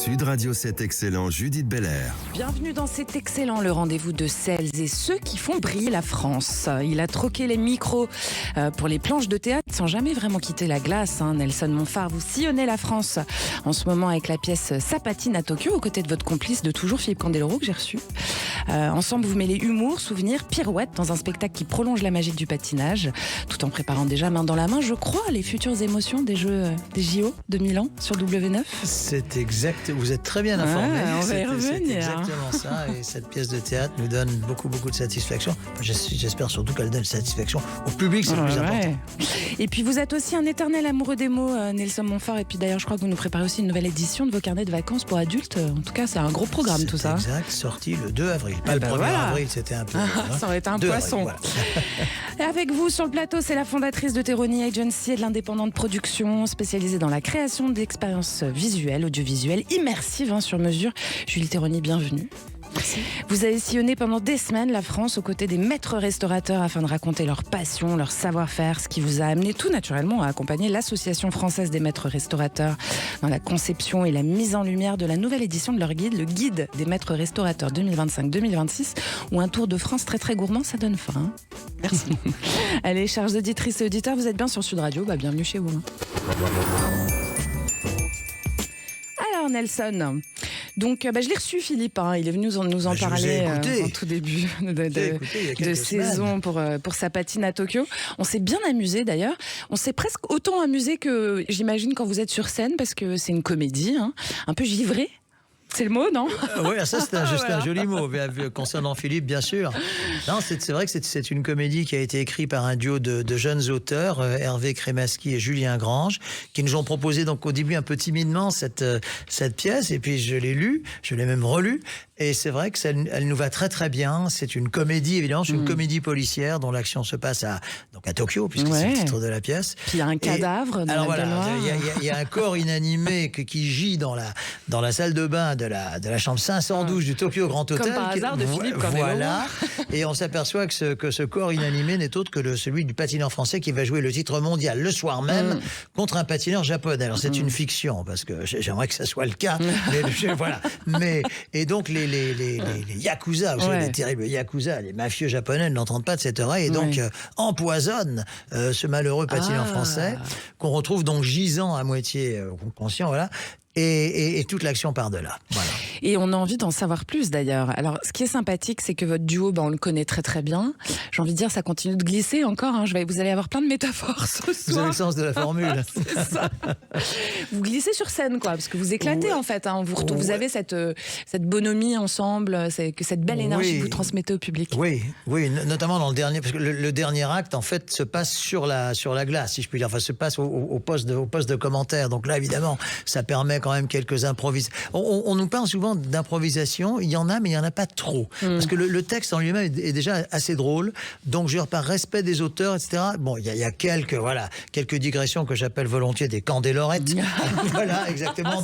Sud Radio 7 Excellent, Judith Belair. Bienvenue dans cet excellent, le rendez-vous de celles et ceux qui font briller la France. Il a troqué les micros pour les planches de théâtre sans jamais vraiment quitter la glace. Nelson Montfort, vous sillonnez la France en ce moment avec la pièce Ça patine à Tokyo, aux côtés de votre complice de toujours, Philippe Candeloro, que j'ai reçu. Ensemble, vous mêlez humour, souvenirs, pirouettes dans un spectacle qui prolonge la magie du patinage, tout en préparant déjà main dans la main, je crois, les futures émotions des Jeux des JO de Milan sur W9. C'est exact, vous êtes très bien informé. On va y revenir. C'est exactement ça, et cette pièce de théâtre nous donne beaucoup de satisfaction. J'espère surtout qu'elle donne satisfaction au public, c'est le plus important. Et puis vous êtes aussi un éternel amoureux des mots, Nelson Montfort, et puis d'ailleurs je crois que vous nous préparez aussi une nouvelle édition de vos carnets de vacances pour adultes. En tout cas, c'est un gros programme tout ça. Exact, sorti le 2 avril. Pas le 1er avril, c'était un peu... Ça aurait été un poisson. Avril, voilà. Avec vous sur le plateau, c'est la fondatrice de Teroni Agency et de l'indépendante production spécialisée dans la création d'expériences visuelles, audiovisuelles, immersives sur mesure. Julie Teroni, bienvenue. Merci. Vous avez sillonné pendant des semaines la France aux côtés des maîtres restaurateurs afin de raconter leur passion, leur savoir-faire, ce qui vous a amené tout naturellement à accompagner l'Association française des maîtres restaurateurs dans la conception et la mise en lumière de la nouvelle édition de leur guide, le guide des maîtres restaurateurs 2025-2026, où un tour de France très gourmand, ça donne faim. Merci. Allez, chers auditrices et auditeurs, vous êtes bien sur Sud Radio, bienvenue chez vous. Alors Nelson, donc je l'ai reçu Philippe, il est venu nous en parler en tout début de saison pour sa patine à Tokyo. On s'est bien amusé d'ailleurs, on s'est presque autant amusé que j'imagine quand vous êtes sur scène, parce que c'est une comédie, un peu givrée. C'est le mot, non? Oui, ça c'est un joli mot, concernant Philippe, bien sûr. Non, c'est vrai que c'est une comédie qui a été écrite par un duo de jeunes auteurs, Hervé Crémasky et Julien Grange, qui nous ont proposé donc au début un peu timidement cette pièce, et puis je l'ai lue, je l'ai même relue, et c'est vrai que elle nous va très bien. C'est une comédie, évidemment, c'est une comédie policière dont l'action se passe à Tokyo, puisque c'est le titre de la pièce. Puis il y a un cadavre dans la baignoire. Il y a un corps inanimé qui gît dans la salle de bain de la chambre 512 du Tokyo Grand Hotel. Comme par hasard de Philippe Candeloro. Voilà. Et on s'aperçoit que ce corps inanimé n'est autre que celui du patineur français qui va jouer le titre mondial le soir même contre un patineur japonais. Alors c'est une fiction, parce que j'aimerais que ça soit le cas. Voilà. Et donc les yakuza, vous savez, les terribles yakuza, les mafieux japonais n'entendent pas de cette oreille et donc empoisonnent ce malheureux patineur français qu'on retrouve donc gisant à moitié conscient, voilà. Et toute l'action part de là. Voilà. Et on a envie d'en savoir plus d'ailleurs. Alors, ce qui est sympathique, c'est que votre duo, on le connaît très bien. J'ai envie de dire, ça continue de glisser encore. Vous allez avoir plein de métaphores ce soir. Vous avez le sens de la formule. C'est ça. Vous glissez sur scène, parce que vous éclatez en fait. Vous avez cette bonhomie ensemble, cette belle énergie que vous transmettez au public. Oui, notamment dans le dernier, parce que le dernier acte en fait se passe sur la glace, si je puis dire. Enfin, se passe au poste de commentaire. Donc là, évidemment, ça permet quand même quelques improvisations. On nous parle souvent d'improvisation, il y en a, mais il n'y en a pas trop. Parce que le texte en lui-même est déjà assez drôle, donc par respect des auteurs, etc. Bon, il y a quelques digressions que j'appelle volontiers des candélorettes. Voilà, exactement,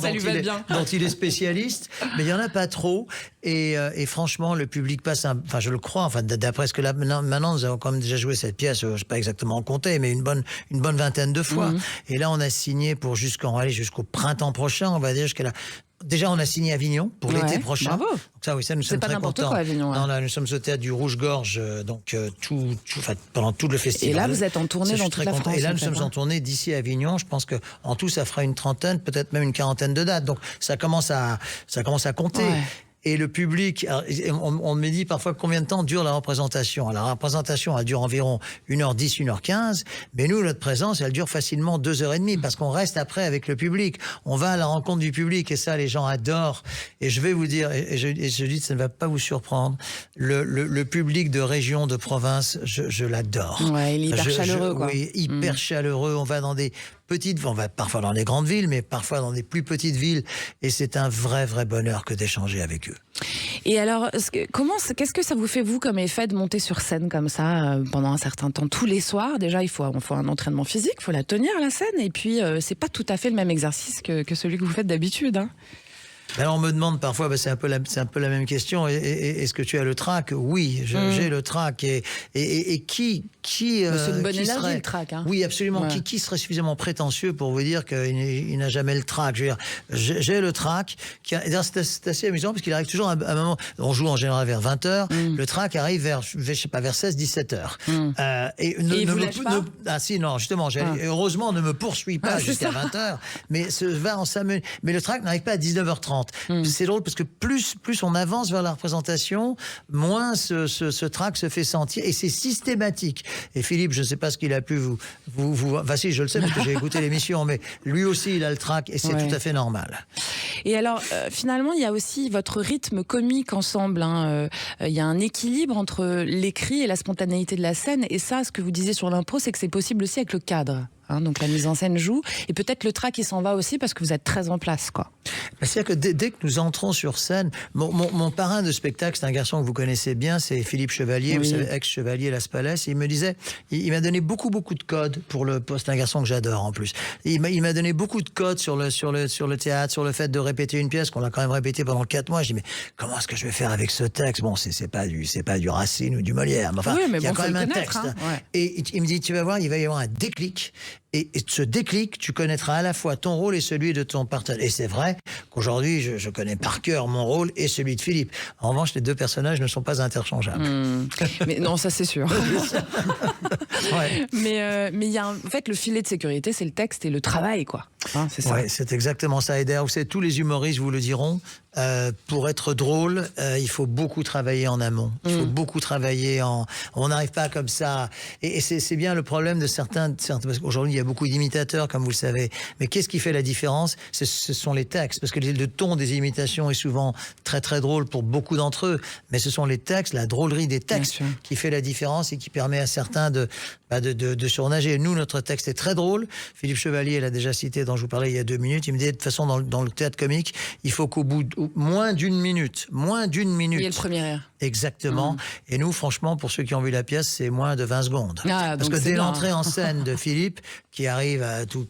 dont il est spécialiste, mais il n'y en a pas trop. Et franchement, le public passe, je le crois, d'après ce que là, maintenant, nous avons quand même déjà joué cette pièce, je ne sais pas exactement compter, mais une bonne vingtaine de fois. Et là, on a signé pour jusqu'au printemps prochain, on va dire, Déjà, on a signé Avignon pour l'été prochain. Bravo. Donc ça, nous sommes très contents. Quoi, Avignon, Non, là, nous sommes au théâtre du Rouge-Gorge, pendant tout le festival. Et là, vous êtes en tournée dans toute la France. Et là, nous sommes en tournée d'ici à Avignon. Je pense qu'en tout, ça fera une trentaine, peut-être même une quarantaine de dates. Donc, ça commence à compter. Ouais. Et le public, on me dit parfois combien de temps dure la représentation. Alors, la représentation, elle dure environ 1h10, 1h15, mais nous, notre présence, elle dure facilement 2h30, parce qu'on reste après avec le public. On va à la rencontre du public, et ça, les gens adorent. Et je vais vous dire, et je dis, ça ne va pas vous surprendre, le public de région, de province, je l'adore. Ouais, il est hyper chaleureux, quoi. Oui, hyper chaleureux. On va dans des on va parfois dans les grandes villes, mais parfois dans des plus petites villes, et c'est un vrai bonheur que d'échanger avec eux. Et alors, qu'est-ce que ça vous fait, vous, comme effet de monter sur scène comme ça pendant un certain temps, tous les soirs? Déjà, il faut un entraînement physique, il faut la tenir, la scène, et puis c'est pas tout à fait le même exercice que celui que vous faites d'habitude. Alors on me demande parfois, c'est un peu la même question, est-ce que tu as le trac? Oui, j'ai le trac, et qui C'est une bonne énergie, serait, le trac. Hein. Oui, absolument. Ouais. Qui serait suffisamment prétentieux pour vous dire qu'il n'a jamais le trac? Je veux dire, j'ai le trac. C'est assez amusant parce qu'il arrive toujours à un moment. On joue en général vers 20h. Le trac arrive vers 16-17h. Et il vous lâche pas? Ah si, non, justement. Heureusement, ne me poursuit pas jusqu'à 20h. Mais va en s'amener. Mais le trac n'arrive pas à 19h30. C'est drôle parce que plus on avance vers la représentation, moins ce trac se fait sentir. Et c'est systématique. Et Philippe, je ne sais pas ce qu'il a pu vous... Enfin si, je le sais parce que j'ai écouté l'émission, mais lui aussi, il a le trac et c'est tout à fait normal. Et alors, finalement, il y a aussi votre rythme comique ensemble. Hein. Il y a un équilibre entre l'écrit et la spontanéité de la scène. Et ça, ce que vous disiez sur l'impro, c'est que c'est possible aussi avec le cadre. Hein, donc la mise en scène joue. Et peut-être le trac, il s'en va aussi parce que vous êtes très en place, quoi. C'est-à-dire que dès que nous entrons sur scène, mon parrain de spectacle, c'est un garçon que vous connaissez bien, c'est Philippe Chevalier, vous savez, ex-chevalier Las Palais. Il me disait, il m'a donné beaucoup de codes pour le poste. C'est un garçon que j'adore en plus. Il m'a donné beaucoup de codes sur le théâtre, sur le fait de répéter une pièce qu'on a quand même répétée pendant 4 mois. Je dis mais comment est-ce que je vais faire avec ce texte? Bon, c'est pas du Racine ou du Molière, mais enfin, il y a quand même un texte. Hein. Ouais. Et il me dit, tu vas voir, il va y avoir un déclic. Et ce déclic, tu connaîtras à la fois ton rôle et celui de ton partenaire. Et c'est vrai qu'aujourd'hui, je connais par cœur mon rôle et celui de Philippe. En revanche, les deux personnages ne sont pas interchangeables. Mais non, ça c'est sûr. Ouais. Mais il y a en fait le filet de sécurité, c'est le texte et le travail, quoi. Hein, c'est ça. Ouais, c'est exactement ça. Et d'ailleurs, vous savez, tous les humoristes vous le diront. Pour être drôle, il faut beaucoup travailler en amont. Il faut beaucoup travailler on n'arrive pas comme ça. Et c'est bien le problème de certains parce qu'aujourd'hui il y a beaucoup d'imitateurs, comme vous le savez. Mais qu'est-ce qui fait la différence? Ce sont les textes, parce que le ton des imitations est souvent très très drôle pour beaucoup d'entre eux. Mais ce sont les textes, la drôlerie des textes qui fait la différence et qui permet à certains de surnager. Nous, notre texte est très drôle. Philippe Chevalier l'a déjà cité, dont je vous parlais il y a 2 minutes. Il me dit de toute façon dans le théâtre comique, il faut qu'au bout moins d'une minute. Il y a le premier air. Exactement. Et nous, franchement, pour ceux qui ont vu la pièce, c'est moins de 20 secondes. Parce que dès l'entrée en scène de Philippe, qui arrive à tout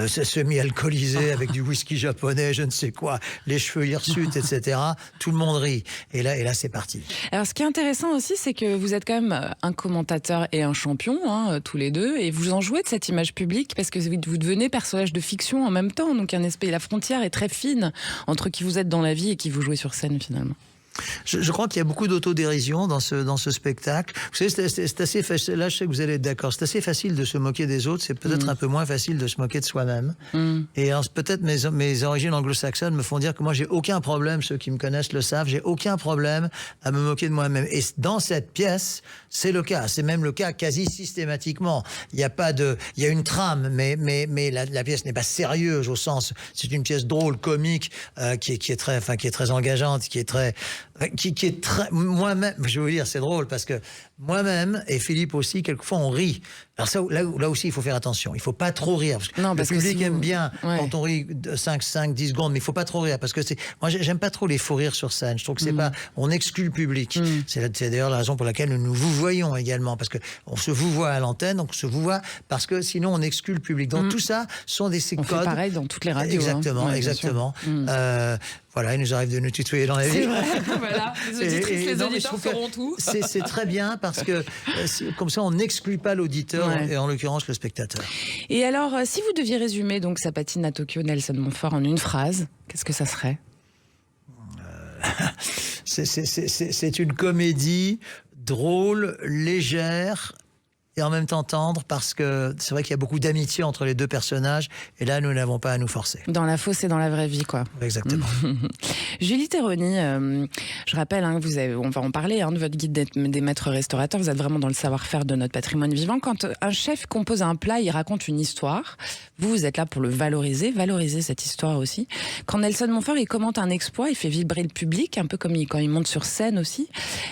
semi-alcoolisé avec du whisky japonais, je ne sais quoi, les cheveux hirsutes, etc., tout le monde rit. Et là, c'est parti. Alors, ce qui est intéressant aussi, c'est que vous êtes quand même un commentateur et un champion, hein, tous les deux, et vous en jouez de cette image publique parce que vous devenez personnage de fiction en même temps. Donc, la frontière est très fine entre qui vous êtes dans la vie et qui vous jouez sur scène, finalement. Je crois qu'il y a beaucoup d'autodérision dans ce spectacle. Vous savez, c'est assez facile. Là, je sais que vous allez être d'accord. C'est assez facile de se moquer des autres. C'est peut-être un peu moins facile de se moquer de soi-même. Et alors, peut-être mes origines anglo-saxonnes me font dire que moi, j'ai aucun problème. Ceux qui me connaissent le savent. J'ai aucun problème à me moquer de moi-même. Et dans cette pièce, c'est le cas. C'est même le cas quasi systématiquement. Il y a une trame, mais la pièce n'est pas sérieuse au sens. C'est une pièce drôle, comique, qui est très engageante, qui est très moi-même, je vais vous dire, c'est drôle parce que moi-même et Philippe aussi, quelquefois on rit. Alors ça, là aussi, il faut faire attention. Il faut pas trop rire. Parce que le public aime bien quand on rit 5, 10 secondes, mais il faut pas trop rire parce que moi, j'aime pas trop les faux rires sur scène. Je trouve que c'est pas, on exclut le public. C'est d'ailleurs la raison pour laquelle nous vous voyons également, parce que on se vous voit à l'antenne, donc on se vous voit parce que sinon on exclut le public. Donc tout ça sont ces codes. Fait pareil dans toutes les radios. Exactement, exactement. Voilà, il nous arrive de nous tutoyer dans la vie. C'est vrai, voilà. Les auditrices, les auditeurs feront tout. C'est très bien parce que comme ça, on n'exclut pas l'auditeur et en l'occurrence le spectateur. Et alors, si vous deviez résumer donc Sa patine à Tokyo, Nelson Montfort, en une phrase, qu'est-ce que ça serait? C'est une comédie drôle, légère, et en même temps tendre, parce que c'est vrai qu'il y a beaucoup d'amitié entre les deux personnages, et là, nous n'avons pas à nous forcer. Dans la fausse et dans la vraie vie, quoi. Exactement. Julie Théronie, je rappelle, on va en parler, de votre guide des maîtres restaurateurs. Vous êtes vraiment dans le savoir-faire de notre patrimoine vivant. Quand un chef compose un plat, il raconte une histoire. Vous êtes là pour le valoriser cette histoire aussi. Quand Nelson Montfort, il commente un exploit, il fait vibrer le public, un peu comme quand il monte sur scène aussi.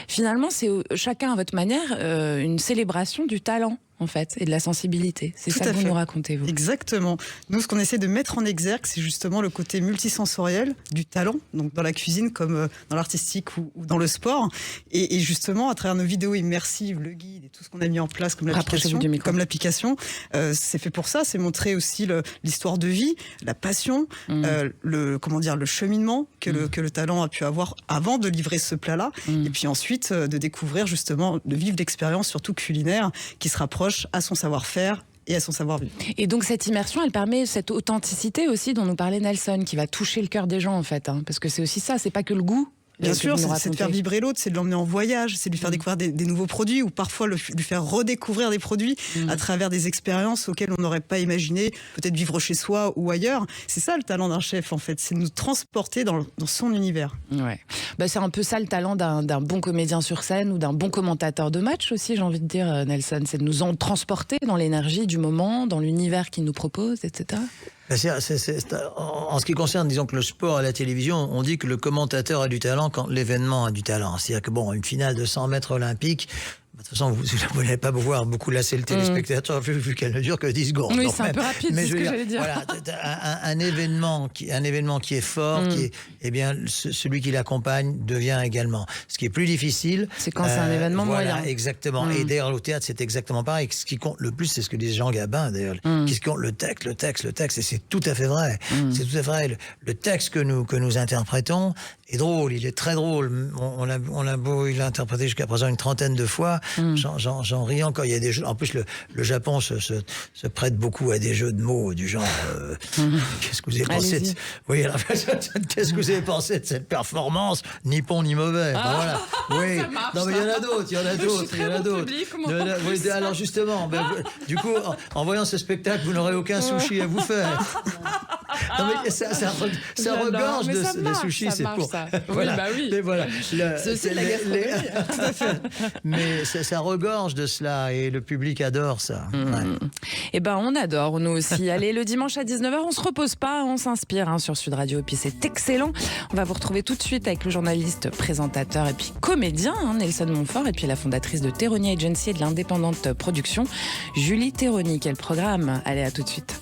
Finalement, c'est chacun à votre manière une célébration du talent en fait, et de la sensibilité. C'est Tout ça à que vous fait. nous racontez, vous. Exactement. Nous, ce qu'on essaie de mettre en exergue, c'est justement le côté multisensoriel du talent, donc dans la cuisine comme dans l'artistique ou dans le sport. Et justement, à travers nos vidéos immersives, le guide et tout ce qu'on a mis en place comme l'application, c'est fait pour ça. C'est montrer aussi l'histoire de vie, la passion, le cheminement que le talent a pu avoir avant de livrer ce plat-là. Et puis ensuite, de découvrir justement, de vivre l'expérience, surtout culinaire, qui se rapproche à son savoir-faire et à son savoir-vivre. Et donc cette immersion, elle permet cette authenticité aussi dont nous parlait Nelson, qui va toucher le cœur des gens en fait, hein, parce que c'est aussi ça, c'est pas que le goût. Bien sûr, c'est de faire vibrer l'autre, c'est de l'emmener en voyage, c'est de lui faire découvrir des nouveaux produits ou parfois lui faire redécouvrir des produits à travers des expériences auxquelles on n'aurait pas imaginé peut-être vivre chez soi ou ailleurs. C'est ça le talent d'un chef en fait, c'est de nous transporter dans son univers. Ouais. C'est un peu ça le talent d'un bon comédien sur scène ou d'un bon commentateur de match aussi, j'ai envie de dire, Nelson, c'est de nous en transporter dans l'énergie du moment, dans l'univers qu'il nous propose, etc. En ce qui concerne, disons que le sport à la télévision, on dit que le commentateur a du talent quand l'événement a du talent. C'est-à-dire que une finale de 100 mètres olympique, de toute façon, vous n'allez pas pouvoir beaucoup lasser le téléspectateur vu qu'elle ne dure que 10 secondes. Oui, c'est un peu rapide, c'est ce que j'allais dire. Voilà, un événement qui est fort, celui qui l'accompagne devient également. Ce qui est plus difficile... C'est quand c'est un événement moyen. Exactement. Et d'ailleurs, au théâtre, c'est exactement pareil. Ce qui compte le plus, c'est ce que disait Jean Gabin, d'ailleurs. Qui compte le texte. Et c'est tout à fait vrai. C'est tout à fait vrai. Le texte que nous interprétons est drôle. Il est très drôle. Il l'a interprété jusqu'à présent une trentaine de fois. J'en ris encore. Il y a des jeux. En plus, le Japon se prête beaucoup à des jeux de mots du genre. Qu'est-ce que vous avez pensé qu'est-ce que vous avez pensé de cette performance, ni bon ni mauvais. Voilà. Oui. Ça marche, non, mais il y en a d'autres. Alors justement, du coup, en voyant ce spectacle, vous n'aurez aucun sushi à vous faire. Non mais ça regorge de sushis, c'est pour ça. Voilà. Oui. Mais voilà. C'est aussi la gastronomie. Tout à fait. Mais ça regorge de cela et le public adore ça. Ouais. Eh ben on adore nous aussi. Allez, le dimanche à 19h, on se repose pas, on s'inspire sur Sud Radio et puis c'est excellent. On va vous retrouver tout de suite avec le journaliste, présentateur et puis comédien Nelson Montfort et puis la fondatrice de Terroni Agency et de l'indépendante production Julie Terroni. Quel programme. Allez, à tout de suite.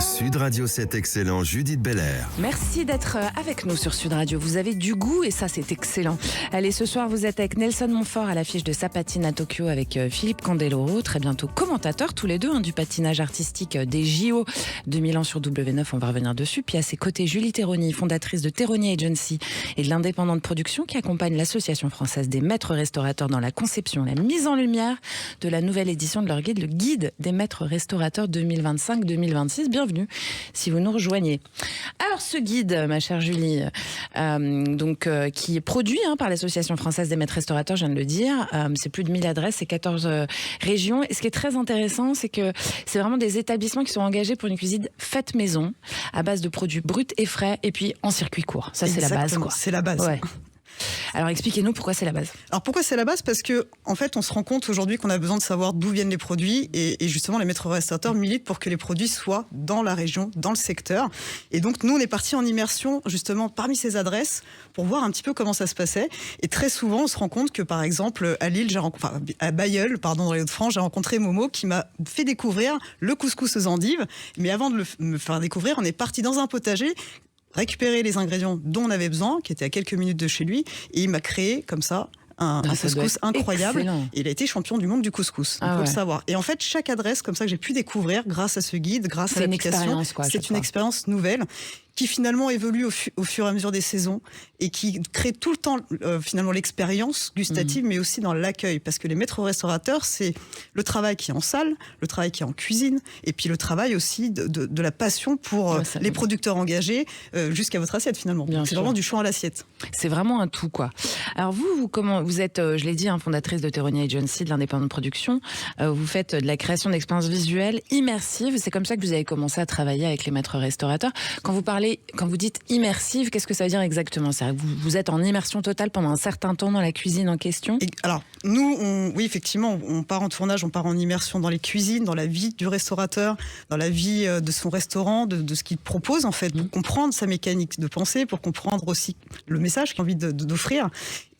Sud Radio 7 excellent, Judith Belair. Merci d'être avec nous sur Sud Radio. Vous avez du goût et ça, c'est excellent. Allez, ce soir, vous êtes avec Nelson Montfort à l'affiche de sa patine à Tokyo avec Philippe Candeloro, très bientôt commentateur tous les deux du patinage artistique des JO de Milan sur W9. On va revenir dessus. Puis à ses côtés, Julie Terroni, fondatrice de Terroni Agency et de l'indépendante production qui accompagne l'Association française des maîtres restaurateurs dans la conception et la mise en lumière de la nouvelle édition de leur guide, le guide des maîtres restaurateurs 2025-2026. Bienvenue si vous nous rejoignez. Alors ce guide, ma chère Julie, qui est produit par l'Association française des maîtres restaurateurs, je viens de le dire, c'est plus de 1000 adresses, c'est 14 régions. Et ce qui est très intéressant, c'est que c'est vraiment des établissements qui sont engagés pour une cuisine faite maison, à base de produits bruts et frais, et puis en circuit court. Ça, c'est la base, quoi. C'est la base. Ouais. Alors expliquez-nous pourquoi c'est la base. Alors pourquoi c'est la base ? Parce que en fait on se rend compte aujourd'hui qu'on a besoin de savoir d'où viennent les produits et justement les maîtres restaurateurs militent pour que les produits soient dans la région, dans le secteur. Et donc nous on est partis en immersion justement parmi ces adresses pour voir un petit peu comment ça se passait. Et très souvent on se rend compte que par exemple à Lille, à Bailleul, dans les Hauts-de-France, j'ai rencontré Momo qui m'a fait découvrir le couscous aux endives. Mais avant de me faire découvrir, on est parti dans un potager, récupérer les ingrédients dont on avait besoin, qui étaient à quelques minutes de chez lui, et il m'a créé comme ça un couscous incroyable. Excellent. Et il a été champion du monde du couscous, on peut le savoir. Et en fait, chaque adresse comme ça que j'ai pu découvrir grâce à ce guide, grâce à l'application, c'est une expérience nouvelle qui finalement évolue au fur et à mesure des saisons et qui crée tout le temps finalement l'expérience gustative, mais aussi dans l'accueil. Parce que les maîtres restaurateurs, c'est le travail qui est en salle, le travail qui est en cuisine, et puis le travail aussi de la passion pour les producteurs engagés jusqu'à votre assiette finalement. C'est vraiment du champ à l'assiette. C'est vraiment un tout, quoi. Alors vous êtes, je l'ai dit, fondatrice de Terroni Agency, de l'indépendante production. Vous faites de la création d'expériences visuelles immersives. C'est comme ça que vous avez commencé à travailler avec les maîtres restaurateurs. Quand vous parlez parlez, quand vous dites immersive, qu'est-ce que ça veut dire exactement? C'est-à-dire que vous êtes en immersion totale pendant un certain temps dans la cuisine en question? Alors, nous, oui, effectivement, on part en tournage, on part en immersion dans les cuisines, dans la vie du restaurateur, dans la vie de son restaurant, de ce qu'il propose, en fait, pour comprendre sa mécanique de pensée, pour comprendre aussi le message qu'il a envie d'offrir.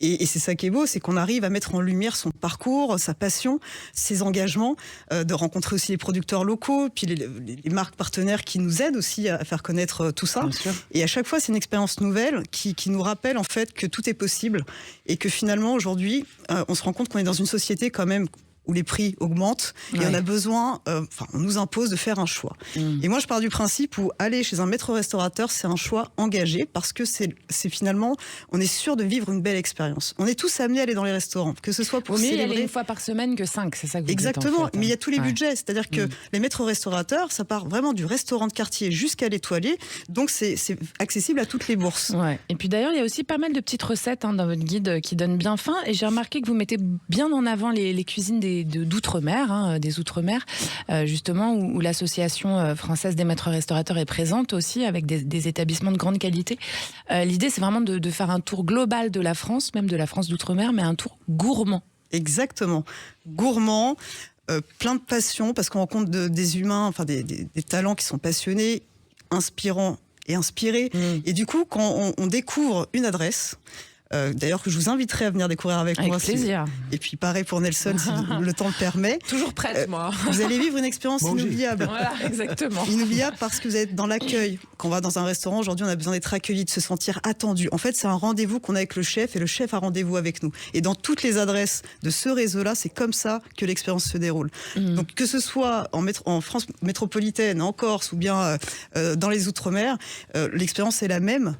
Et c'est ça qui est beau, c'est qu'on arrive à mettre en lumière son parcours, sa passion, ses engagements, de rencontrer aussi les producteurs locaux, puis les marques partenaires qui nous aident aussi à faire connaître tout ça. Et à chaque fois, c'est une expérience nouvelle qui nous rappelle en fait que tout est possible et que finalement aujourd'hui, on se rend compte qu'on est dans une société quand même où les prix augmentent et on a besoin, on nous impose de faire un choix. Et moi, je pars du principe où aller chez un maître restaurateur, c'est un choix engagé parce que c'est finalement, on est sûr de vivre une belle expérience. On est tous amenés à aller dans les restaurants, que ce soit pour célébrer. Il y aller une fois par semaine que 5, c'est ça que vous Exactement, dites, en fait, mais il y a tous les budgets, c'est-à-dire que les maîtres restaurateurs, ça part vraiment du restaurant de quartier jusqu'à l'étoilé, donc c'est accessible à toutes les bourses. Ouais. Et puis d'ailleurs, il y a aussi pas mal de petites recettes dans votre guide qui donnent bien faim, et j'ai remarqué que vous mettez bien en avant les cuisines d'outre-mer, des outre-mer, justement, où l'association française des maîtres restaurateurs est présente aussi, avec des établissements de grande qualité. L'idée, c'est vraiment de faire un tour global de la France, même de la France d'outre-mer, mais un tour gourmand. Exactement. Gourmand, plein de passion, parce qu'on rencontre des humains, enfin des talents qui sont passionnés, inspirants et inspirés. Et du coup, quand on découvre une adresse, d'ailleurs que je vous inviterai à venir découvrir avec moi. Avec plaisir. Et puis pareil pour Nelson, si le temps le permet. Toujours prête, moi. Vous allez vivre une expérience inoubliable. Voilà, exactement. Inoubliable parce que vous êtes dans l'accueil. Quand on va dans un restaurant, aujourd'hui, on a besoin d'être accueilli, de se sentir attendu. En fait, c'est un rendez-vous qu'on a avec le chef et le chef a rendez-vous avec nous. Et dans toutes les adresses de ce réseau-là, c'est comme ça que l'expérience se déroule. Donc que ce soit en France métropolitaine, en Corse ou bien dans les Outre-mer, l'expérience est la même.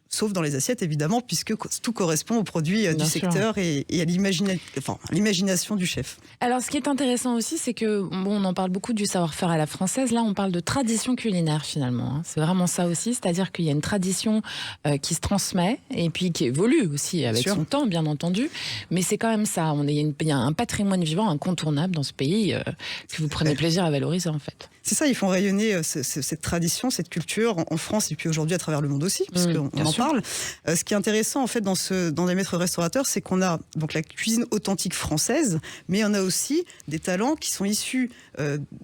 Sauf dans les assiettes, évidemment, puisque tout correspond aux produits du secteur et à l'imagination du chef. Alors, ce qui est intéressant aussi, c'est que, on en parle beaucoup du savoir-faire à la française. Là, on parle de tradition culinaire, finalement. C'est vraiment ça aussi. C'est-à-dire qu'il y a une tradition qui se transmet et puis qui évolue aussi avec son temps, bien entendu. Mais c'est quand même ça. Il y a un patrimoine vivant incontournable dans ce pays que vous prenez plaisir à valoriser, en fait. C'est ça, ils font rayonner cette tradition, cette culture en France et puis aujourd'hui à travers le monde aussi, parce qu'on en parle. Ce qui est intéressant en fait dans les maîtres restaurateurs, c'est qu'on a donc la cuisine authentique française, mais on a aussi des talents qui sont issus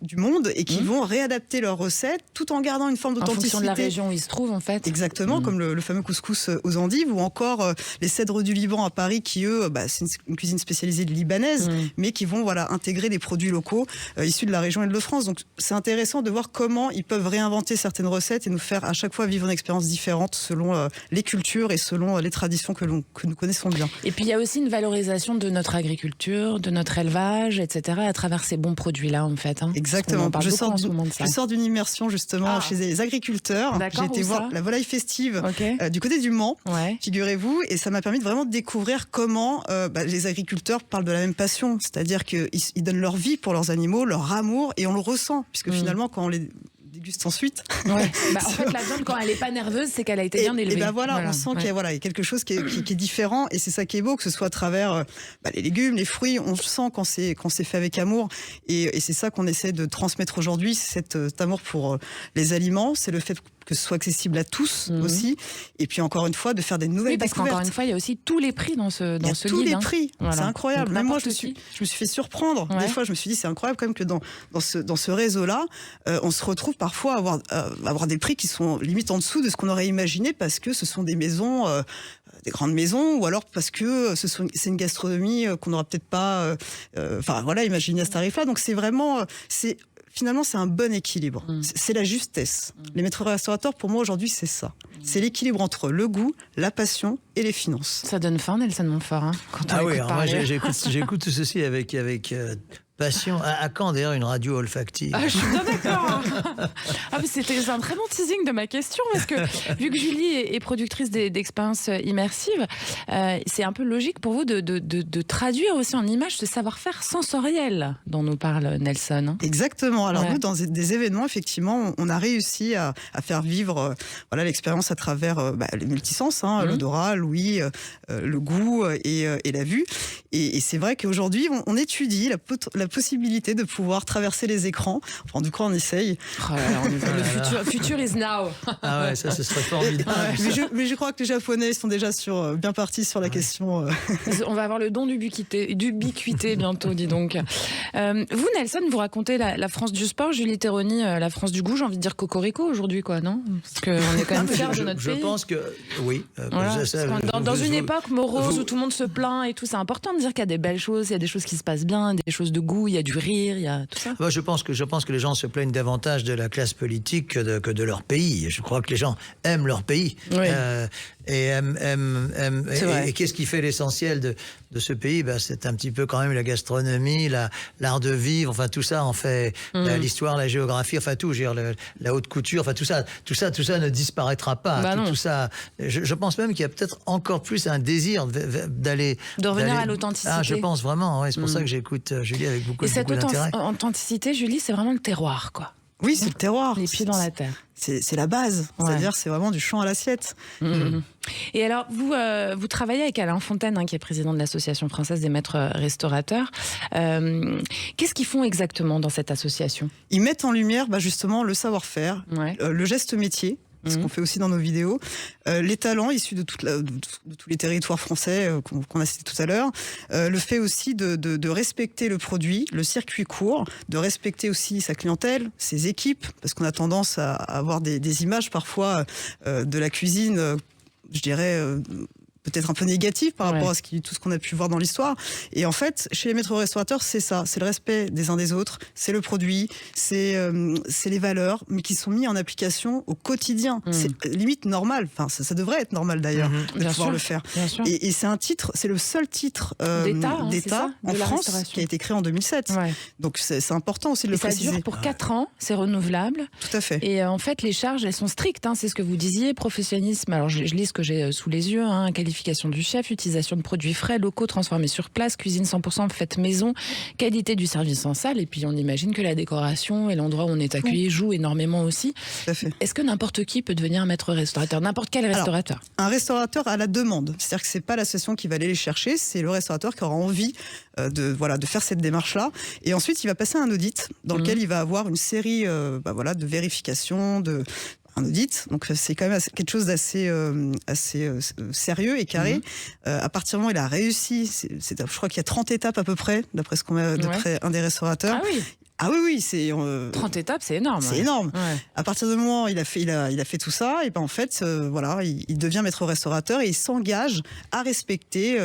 du monde et qui vont réadapter leurs recettes tout en gardant une forme d'authenticité. En fonction de la région où ils se trouvent, en fait. Exactement, comme le fameux couscous aux endives ou encore les cèdres du Liban à Paris qui, eux, c'est une cuisine spécialisée libanaise, mais qui vont intégrer des produits locaux issus de la région Île-de-France. Donc c'est intéressant de voir comment ils peuvent réinventer certaines recettes et nous faire à chaque fois vivre une expérience différente selon les cultures et selon les traditions que nous connaissons bien. Et puis il y a aussi une valorisation de notre agriculture, de notre élevage, etc. à travers ces bons produits-là, en fait. Exactement. Je sors d'une immersion justement chez les agriculteurs. J'ai été voir la volaille festive du côté du Mans, figurez-vous, et ça m'a permis de vraiment découvrir comment les agriculteurs parlent de la même passion, c'est-à-dire qu'ils donnent leur vie pour leurs animaux, leur amour, et on le ressent, puisque finalement quand on les déguste ensuite. En fait, la viande, quand elle n'est pas nerveuse, c'est qu'elle a été bien élevée. Et on sent qu'il y a quelque chose qui est différent, et c'est ça qui est beau, que ce soit à travers les légumes, les fruits, on sent quand c'est fait avec amour, et c'est ça qu'on essaie de transmettre aujourd'hui, c'est cet amour pour les aliments, c'est le fait que ce soit accessible à tous aussi, et puis encore une fois de faire des nouvelles découvertes. Parce qu'encore une fois, il y a aussi tous les prix dans ce guide. Tous les prix, c'est incroyable. Donc, même moi, je me suis fait surprendre. Des fois, je me suis dit, c'est incroyable quand même que dans ce réseau-là, on se retrouve parfois à avoir des prix qui sont limite en dessous de ce qu'on aurait imaginé, parce que ce sont des maisons, des grandes maisons, ou alors parce que c'est une gastronomie qu'on n'aura peut-être pas imaginé à ce tarif-là. Donc c'est vraiment... Finalement, c'est un bon équilibre. C'est la justesse. Les maîtres restaurateurs, pour moi, aujourd'hui, c'est ça. C'est l'équilibre entre le goût, la passion et les finances. Ça donne faim, Nelson Montfort, quand on écoute parler. Moi, j'écoute tout ceci avec passion. À quand d'ailleurs une radio olfactive? Je suis bien d'accord. C'est un très bon teasing de ma question, parce que vu que Julie est productrice d'expériences immersives, c'est un peu logique pour vous de traduire aussi en images ce savoir-faire sensoriel dont nous parle Nelson. Exactement. Alors nous, dans des événements, effectivement, on a réussi à faire vivre l'expérience à travers les multisens, l'odorat, l'ouïe, le goût et la vue. Et c'est vrai qu'aujourd'hui, on étudie la possibilité de pouvoir traverser les écrans. Enfin, en tout cas, on essaye. Oh là là, le futur is now. Ah ouais, ça, ce serait formidable. Mais je crois que les Japonais sont déjà bien partis sur la question. On va avoir le don d'ubiquité bientôt, dis donc. Vous, Nelson, vous racontez la France du sport, Julie Teroni, la France du goût, j'ai envie de dire cocorico aujourd'hui, quoi, non? Parce qu'on est quand même fiers de notre pays. Je pense que, oui. Voilà, dans une époque morose où tout le monde se plaint et tout, c'est important de dire qu'il y a des belles choses, il y a des choses qui se passent bien, des choses de goût, il y a du rire, il y a tout ça. Moi, je pense que les gens se plaignent davantage de la classe politique que de leur pays. Je crois que les gens aiment leur pays. Oui. Et qu'est-ce qui fait l'essentiel de ce pays? C'est un petit peu quand même la gastronomie, l'art de vivre, enfin tout ça en fait, l'histoire, la géographie, enfin tout, je veux dire, la haute couture, enfin tout ça ne disparaîtra pas. Tout ça, je pense même qu'il y a peut-être encore plus un désir de revenir à l'authenticité. Ah, je pense vraiment, ouais, c'est pour ça que j'écoute Julie avec beaucoup d'intérêt. Et cette authenticité, Julie, c'est vraiment le terroir, quoi. Oui, c'est le terroir. Les pieds dans la terre. C'est la base. Ouais. C'est-à-dire, c'est vraiment du champ à l'assiette. Et alors, vous travaillez avec Alain Fontaine, qui est président de l'Association française des maîtres restaurateurs. Qu'est-ce qu'ils font exactement dans cette association? Ils mettent en lumière justement le savoir-faire, le geste métier. Ce qu'on fait aussi dans nos vidéos, les talents issus de tous les territoires français qu'on a cités tout à l'heure, le fait aussi de respecter le produit, le circuit court, de respecter aussi sa clientèle, ses équipes, parce qu'on a tendance à avoir des images parfois de la cuisine, je dirais peut-être un peu négative par rapport à tout ce qu'on a pu voir dans l'histoire. Et en fait, chez les maîtres restaurateurs, c'est ça, c'est le respect des uns des autres, c'est le produit, c'est les valeurs, mais qui sont mis en application au quotidien. C'est limite normal, enfin ça devrait être normal d'ailleurs, de pouvoir le faire. Et c'est c'est le seul titre d'État en France qui a été créé en 2007. Donc c'est important aussi de le préciser. Ça dure pour 4 ans, c'est renouvelable. Tout à fait. Et en fait, les charges, elles sont strictes, c'est ce que vous disiez, professionnalisme. Alors je lis ce que j'ai sous les yeux, qualification du chef, utilisation de produits frais, locaux transformés sur place, cuisine 100% faite maison, qualité du service en salle, et puis on imagine que la décoration et l'endroit où on est accueilli jouent énormément aussi. Tout à fait. Est-ce que n'importe qui peut devenir maître restaurateur? N'importe quel restaurateur? Un restaurateur à la demande, c'est-à-dire que c'est pas l'association qui va aller les chercher, c'est le restaurateur qui aura envie de faire cette démarche-là, et ensuite il va passer un audit dans lequel il va avoir une série de vérifications, un audit, donc c'est quand même quelque chose d'assez sérieux et carré. À partir du moment où il a réussi, je crois qu'il y a 30 étapes à peu près, d'après un des restaurateurs. Ah oui. Ah oui, c'est 30 étapes, c'est énorme. C'est énorme. Ouais. À partir du moment où il a fait tout ça, et en fait, il devient maître restaurateur et il s'engage à respecter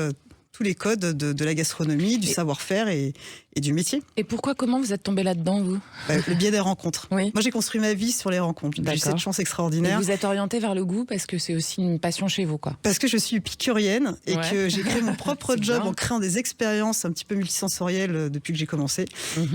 tous les codes de la gastronomie, du savoir-faire et du métier. Et comment vous êtes tombé là-dedans, vous? Le biais des rencontres. Oui. Moi, j'ai construit ma vie sur les rencontres. J'ai eu cette chance extraordinaire. Et vous êtes orienté vers le goût parce que c'est aussi une passion chez vous, quoi. Parce que je suis épicurienne et que j'ai créé mon propre job en créant des expériences un petit peu multisensorielles depuis que j'ai commencé.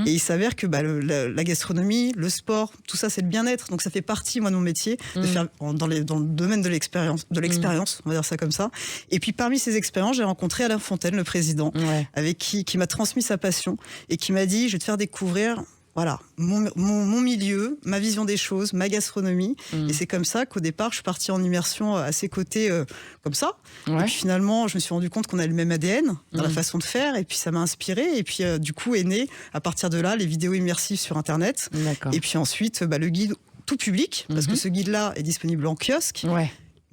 Et il s'avère que la gastronomie, le sport, tout ça, c'est le bien-être. Donc ça fait partie, moi, de mon métier, de faire dans le domaine de l'expérience, on va dire ça comme ça. Et puis parmi ces expériences, j'ai rencontré Alain Fontaine, le président, avec qui m'a transmis sa passion et qui m'a dit, je vais te faire découvrir mon milieu, ma vision des choses, ma gastronomie. Et c'est comme ça qu'au départ, je suis partie en immersion à ses côtés, comme ça. Et puis finalement, je me suis rendu compte qu'on a le même ADN dans la façon de faire. Et puis ça m'a inspirée. Et puis du coup, est né, à partir de là, les vidéos immersives sur Internet. Et puis ensuite, le guide tout public, parce que ce guide-là est disponible en kiosque.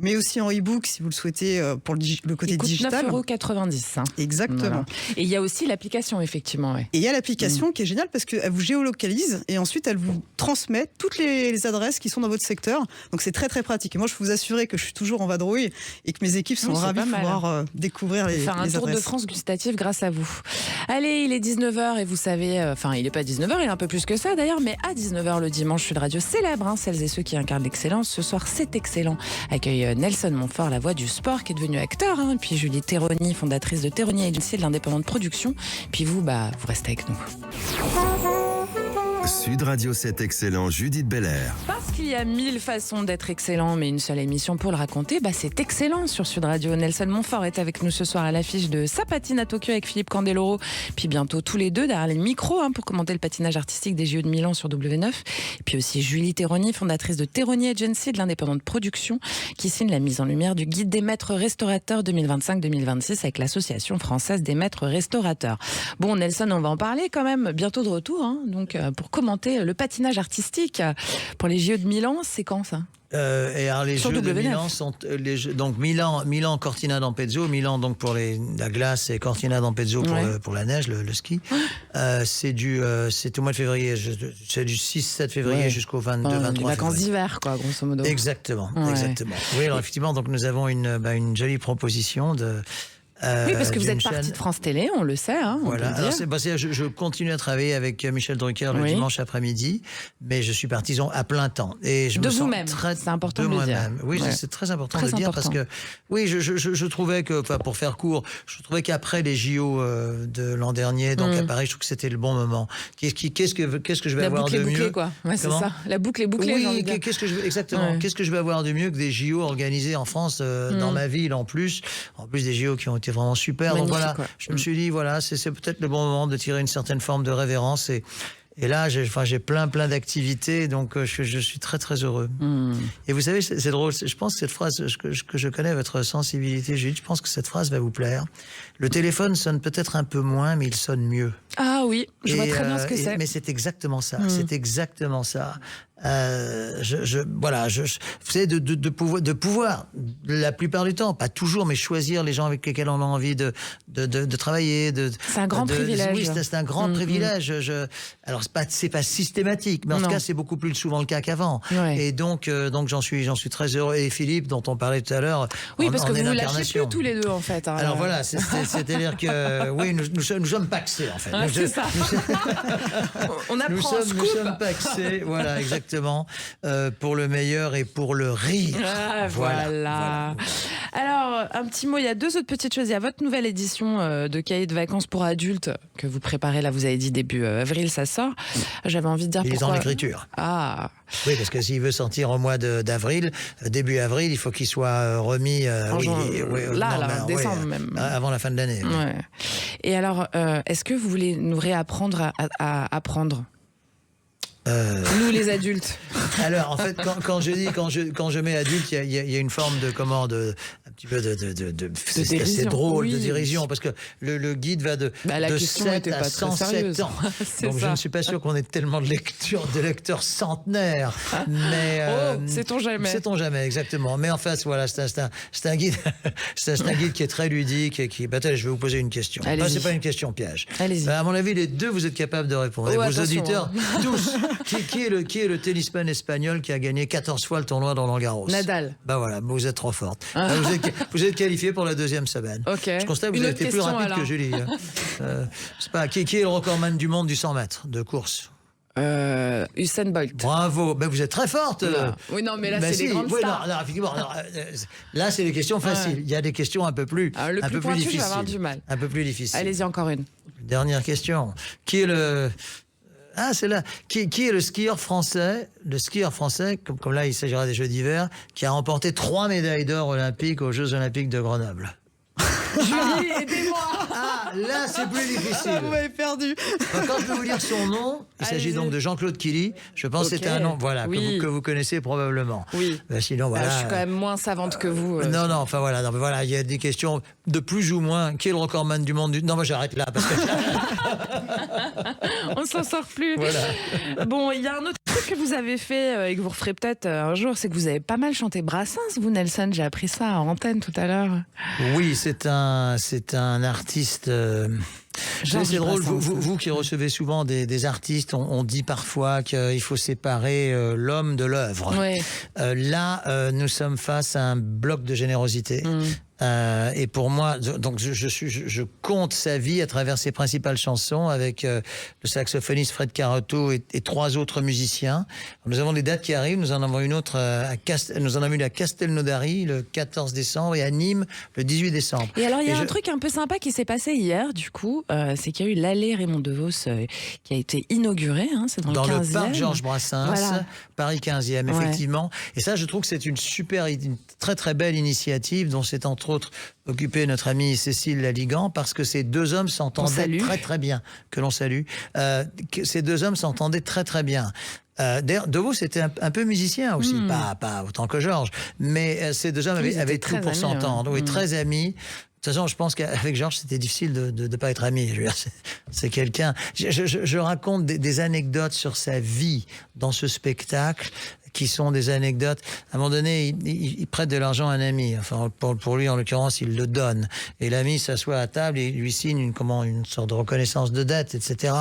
Mais aussi en e-book si vous le souhaitez pour le côté digital. Il coûte 9,90 €. Exactement. Voilà. Et il y a aussi l'application, effectivement. Et il y a l'application qui est géniale parce qu'elle vous géolocalise et ensuite elle vous transmet toutes les adresses qui sont dans votre secteur. Donc c'est très très pratique. Et moi je peux vous assurer que je suis toujours en vadrouille et que mes équipes sont ravies de pouvoir découvrir les adresses. Faire un tour de France gustatif grâce à vous. Allez, il est 19h et vous savez, il n'est pas 19h, il est un peu plus que ça d'ailleurs, mais à 19h le dimanche, Sud Radio célèbre celles et ceux qui incarnent l'excellence. Ce soir, c'est excellent. Accueille Nelson Montfort, la voix du sport, qui est devenu acteur, et puis Julie Teroni, fondatrice de Teroni Agency, de l'indépendante production. Puis vous, vous restez avec nous. Sud Radio 7 Excellent, Judith Belair. Parce qu'il y a 1000 façons d'être excellent, mais une seule émission pour le raconter, c'est excellent sur Sud Radio. Nelson Montfort est avec nous ce soir à l'affiche de Sa patine à Tokyo avec Philippe Candeloro. Puis bientôt tous les deux derrière les micros pour commenter le patinage artistique des JO de Milan sur W9. Et puis aussi Julie Terroni, fondatrice de Terroni Agency, de l'indépendante production, qui signe la mise en lumière du guide des maîtres restaurateurs 2025-2026 avec l'association française des maîtres restaurateurs. Bon, Nelson, on va en parler quand même, bientôt de retour, donc pour commenter le patinage artistique pour les JO de Milan, c'est quand ça ? Et alors les sur Jeux W9. de Milan sont donc Milan Cortina d'Ampezzo, Milan donc pour la glace et Cortina d'Ampezzo pour la neige, le ski. C'est au mois de février, c'est du 6-7 février jusqu'au 22-23 les vacances février. d'hiver, quoi, grosso modo. Exactement, Ouais. exactement. Oui, alors effectivement, donc nous avons une jolie proposition de. Oui, parce que vous êtes d'une parti chaîne. de France Télé, on le sait. On Voilà. peut le Alors dire. je continue à travailler avec Michel Drucker le dimanche après-midi, mais je suis partisan à plein temps. Et je De me sens vous-même, très c'est important de le moi-même. dire. Oui, Ouais. c'est très important Très de le dire important. parce que oui, je trouvais que, pour faire court, je trouvais qu'après les JO de l'an dernier, donc à Paris, je trouve que c'était le bon moment. Qu'est-ce que je vais La avoir boucle de est bouclée, mieux quoi. Ouais, c'est Comment ça. La boucle est bouclée, j'ai envie Oui, de dire. qu'est-ce que je veux exactement Ouais. Qu'est-ce que je vais avoir de mieux que des JO organisés en France, dans ma ville en plus des JO qui ont été vraiment super. Donc Magnifique, voilà, quoi. je me suis dit voilà, c'est peut-être le bon moment de tirer une certaine forme de révérence et là j'ai plein d'activités, donc je suis très très heureux. Et vous savez, c'est drôle, je pense que cette phrase que je connais votre sensibilité, Julie, je pense que cette phrase va vous plaire. Le téléphone sonne peut-être un peu moins, mais il sonne mieux. Ah oui, je vois très bien ce que c'est. Mais c'est exactement ça. C'est exactement ça. Vous savez, de pouvoir, la plupart du temps, pas toujours, mais choisir les gens avec lesquels on a envie de travailler. C'est un grand privilège. Oui, c'est un grand privilège. Alors c'est pas systématique, mais en tout cas c'est beaucoup plus souvent le cas qu'avant. Ouais. Et donc j'en suis très heureux. Et Philippe, dont on parlait tout à l'heure, Oui, parce que est vous ne lâchez l'incarnation. plus tous les deux, en fait. Alors voilà, c'est-à-dire que oui, nous sommes paxés en fait. Ah, c'est ça. On apprend Nous un scoop. sommes paxés, voilà, exactement, pour le meilleur et pour le rire. Ah, voilà. Alors, un petit mot, il y a deux autres petites choses. Il y a votre nouvelle édition de cahier de vacances pour adultes que vous préparez, là, vous avez dit début avril, ça sort. J'avais envie de dire Il est pourquoi... dans l'écriture. Ah, Oui, parce que s'il veut sortir au mois d'avril, début avril, il faut qu'il soit remis décembre même. avant la fin de l'année. Oui. ouais. Et alors, est-ce que vous voulez nous réapprendre à apprendre nous, les adultes. Alors, en fait, quand je mets adulte, il y a une forme de un petit peu c'est assez dérision. drôle, Oui. de dérision, parce que le guide va de La question 7 n'était à pas très 107 sérieuse. ans. C'est Donc, ça. je ne suis pas sûr qu'on ait tellement de lecteurs centenaires. Mais, sait-on jamais. Sait-on jamais, exactement. Mais en fait, voilà, c'est un guide, c'est un guide qui est très ludique et qui. Je vais vous poser une question. Allez-y. C'est pas une question piège. Allez-y. À mon avis, les deux, vous êtes capables de répondre. Oh, Et vos attention, auditeurs, tous. Qui est le tennisman espagnol qui a gagné 14 fois le tournoi dans Roland-Garros? Nadal. Voilà, vous êtes trop forte. Vous êtes qualifié pour la deuxième semaine. Ok. Je constate que Une vous avez autre été plus question, rapide alors. que Julie. C'est pas qui est le recordman du monde du 100 mètres de course? Usain Bolt. Bravo, vous êtes très forte. Oui, non, mais là, c'est si, les grandes oui, stars. non, effectivement, là, c'est des questions faciles. Ouais. Il y a des questions un peu plus, Alors, le un plus peu plus pointu, je vais difficiles. avoir du mal. Un peu plus difficiles. Allez-y, encore une. Dernière question. Qui est le... Ah, c'est là. Qui est le skieur français, comme là, il s'agira des Jeux d'hiver, qui a remporté 3 médailles d'or olympiques aux Jeux olympiques de Grenoble? Julie, aidez-moi. Ah, là, c'est plus difficile. Vous m'avez perdu. Quand je vais vous lire son nom, il s'agit Allez-y. donc de Jean-Claude Killy. Je pense que Ok. c'est un nom Oui. que vous connaissez probablement. Oui. Sinon, voilà. Je suis quand même moins savante que vous. Non, enfin voilà, il y a des questions de plus ou moins. Qui est le recordman du monde Non, moi j'arrête là parce que On s'en sort plus. Voilà. Bon, il y a un autre truc que vous avez fait et que vous referez peut-être un jour, c'est que vous avez pas mal chanté Brassens, vous, Nelson. J'ai appris ça en antenne tout à l'heure. Oui, c'est un artiste. Georges C'est drôle, Brassens. vous qui recevez souvent des artistes, on dit parfois qu'il faut séparer l'homme de l'œuvre. Ouais. Là, nous sommes face à un bloc de générosité. Et pour moi, donc je compte sa vie à travers ses principales chansons avec le saxophoniste Fred Carotto et 3 autres musiciens. Nous avons des dates qui arrivent. Nous en avons une autre nous en avons une à Castelnaudary le 14 décembre et à Nîmes le 18 décembre. Et alors, il y a un truc un peu sympa qui s'est passé hier, du coup, c'est qu'il y a eu l'allée Raymond DeVos qui a été inaugurée, hein, c'est dans le 15e. Le parc Georges Brassens, voilà. Paris 15e, effectivement. Et ça, je trouve que c'est une très très belle initiative dont c'est entre autres occupée notre amie Cécile Laligan, parce que ces 2 hommes s'entendaient très très bien, que l'on salue. Ces 2 hommes s'entendaient très très bien. D'ailleurs, DeVos était un peu musicien aussi, pas autant que Georges, mais ces 2 hommes avaient tout pour s'entendre. Oui, très amis. De toute façon, je pense qu'avec Georges, c'était difficile de ne pas être ami. Je veux dire, c'est quelqu'un... Je raconte des anecdotes sur sa vie dans ce spectacle qui sont des anecdotes. À un moment donné, il prête de l'argent à un ami. Enfin, pour lui, en l'occurrence, il le donne. Et l'ami s'assoit à table et lui signe une sorte de reconnaissance de dette, etc.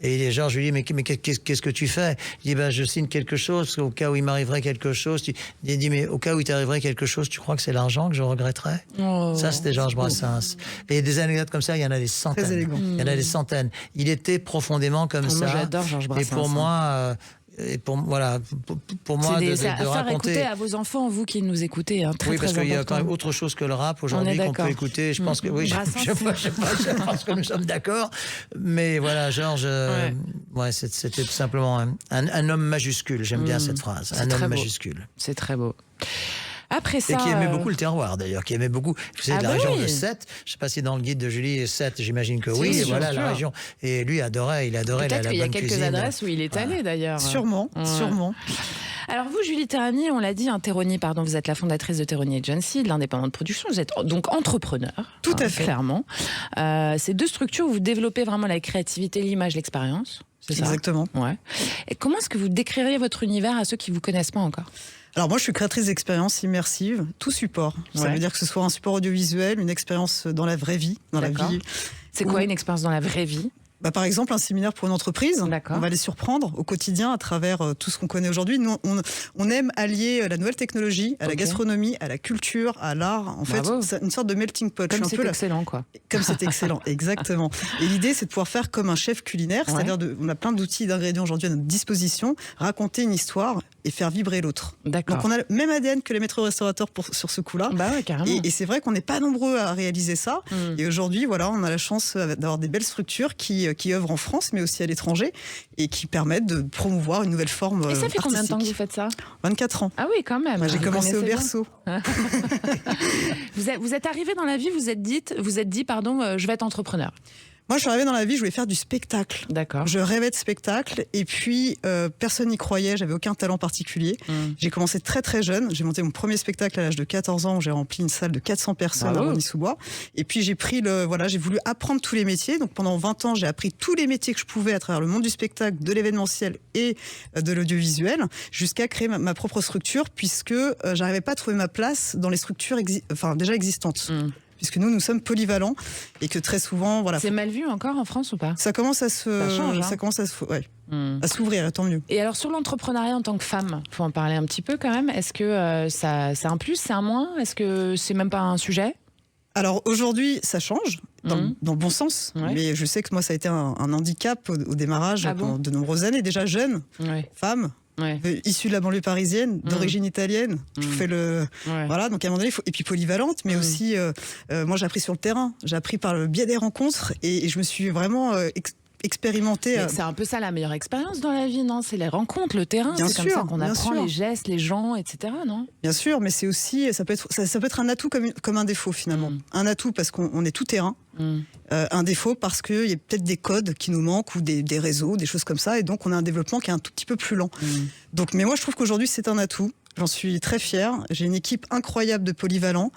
Et Georges lui dit, mais qu'est-ce que tu fais? Il dit, je signe quelque chose au cas où il m'arriverait quelque chose. Il dit, mais au cas où il t'arriverait quelque chose, tu crois que c'est l'argent que je regretterais? Ça, c'était Georges Brassens. Et des anecdotes comme ça, il y en a des centaines. Très élégant. Il y en a des centaines. Il était profondément comme ça. Moi, j'adore Georges Brassens. Et pour moi... Et pour moi, de faire raconter... écouter à vos enfants, vous qui nous écoutez, hein, très, oui, parce très qu'il y a important. quand même autre chose que le rap aujourd'hui qu'on peut écouter. Je pense que oui, je pense que nous sommes d'accord. Mais voilà, Georges, c'était tout simplement un homme majuscule. J'aime bien cette phrase, un homme majuscule. C'est très beau. Après ça, et qui aimait beaucoup le terroir d'ailleurs, qui aimait beaucoup. Vous savez, de la région de Sète. Je ne sais pas si dans le guide de Julie, Sète, j'imagine que oui. Et voilà la région. Et lui adorait, il adorait la bonne cuisine. Peut-être qu'il y a quelques adresses où il est allé d'ailleurs. Sûrement. Alors vous, Julie Terragny, on l'a dit, Terroni, vous êtes la fondatrice de Terroni Agency, de l'indépendant de production. Vous êtes donc entrepreneur. Tout à fait. Clairement. Ces 2 structures où vous développez vraiment la créativité, l'image, l'expérience. C'est ça? Exactement. Ouais. Et comment est-ce que vous décririez votre univers à ceux qui ne vous connaissent pas encore? Alors moi, je suis créatrice d'expériences immersives, tout support. Ça veut dire que ce soit un support audiovisuel, une expérience dans la vraie vie, dans la vie. C'est quoi une expérience dans la vraie vie? Par exemple, un séminaire pour une entreprise, on va les surprendre au quotidien à travers tout ce qu'on connaît aujourd'hui. Nous, on aime allier la nouvelle technologie à la gastronomie, à la culture, à l'art. En fait, c'est une sorte de melting pot. Comme c'est excellent, quoi. Comme c'est excellent, exactement. Et l'idée, c'est de pouvoir faire comme un chef culinaire, c'est-à-dire on a plein d'outils et d'ingrédients aujourd'hui à notre disposition, raconter une histoire et faire vibrer l'autre. D'accord. Donc on a le même ADN que les maîtres restaurateurs sur ce coup-là. Carrément. Et c'est vrai qu'on n'est pas nombreux à réaliser ça. Et aujourd'hui, voilà, on a la chance d'avoir des belles structures qui œuvrent en France, mais aussi à l'étranger, et qui permettent de promouvoir une nouvelle forme artistique. Et ça fait combien de temps que vous faites ça? 24 ans. Ah oui, quand même. J'ai commencé au berceau. Vous êtes arrivé dans la vie, vous êtes dit, je vais être entrepreneur. Moi, je suis arrivée dans la vie, je voulais faire du spectacle. D'accord. Je rêvais de spectacle, et puis personne n'y croyait, j'avais aucun talent particulier. J'ai commencé très très jeune, j'ai monté mon premier spectacle à l'âge de 14 ans, où j'ai rempli une salle de 400 personnes à Rony-sous-Bois. Et puis j'ai voulu apprendre tous les métiers. Donc pendant 20 ans, j'ai appris tous les métiers que je pouvais à travers le monde du spectacle, de l'événementiel et de l'audiovisuel, jusqu'à créer ma propre structure, puisque j'arrivais pas à trouver ma place dans les structures déjà existantes. Puisque nous sommes polyvalents et que très souvent, voilà. C'est mal vu encore en France ou pas? Ça commence à à s'ouvrir, tant mieux. Et alors sur l'entrepreneuriat en tant que femme, faut en parler un petit peu quand même. Est-ce que c'est un plus, c'est un moins? Est-ce que c'est même pas un sujet? Alors aujourd'hui, ça change dans le bon sens, mais je sais que moi ça a été un handicap au démarrage pendant de nombreuses années. Déjà jeune, femme. Issue de la banlieue parisienne, d'origine italienne, je fais voilà, donc à un moment donné, et puis polyvalente, mais aussi, moi j'ai appris sur le terrain, j'ai appris par le biais des rencontres, et je me suis vraiment expérimentée. C'est un peu ça la meilleure expérience dans la vie, non? C'est les rencontres, le terrain, c'est comme ça qu'on apprend les gestes, les gens, etc., non? Bien sûr, mais c'est aussi, ça peut être un atout comme un défaut finalement. Un atout parce qu'on est tout terrain. Un défaut parce qu'il y a peut-être des codes qui nous manquent ou des réseaux, des choses comme ça, et donc on a un développement qui est un tout petit peu plus lent. Donc, mais moi je trouve qu'aujourd'hui c'est un atout, j'en suis très fière, j'ai une équipe incroyable de polyvalents,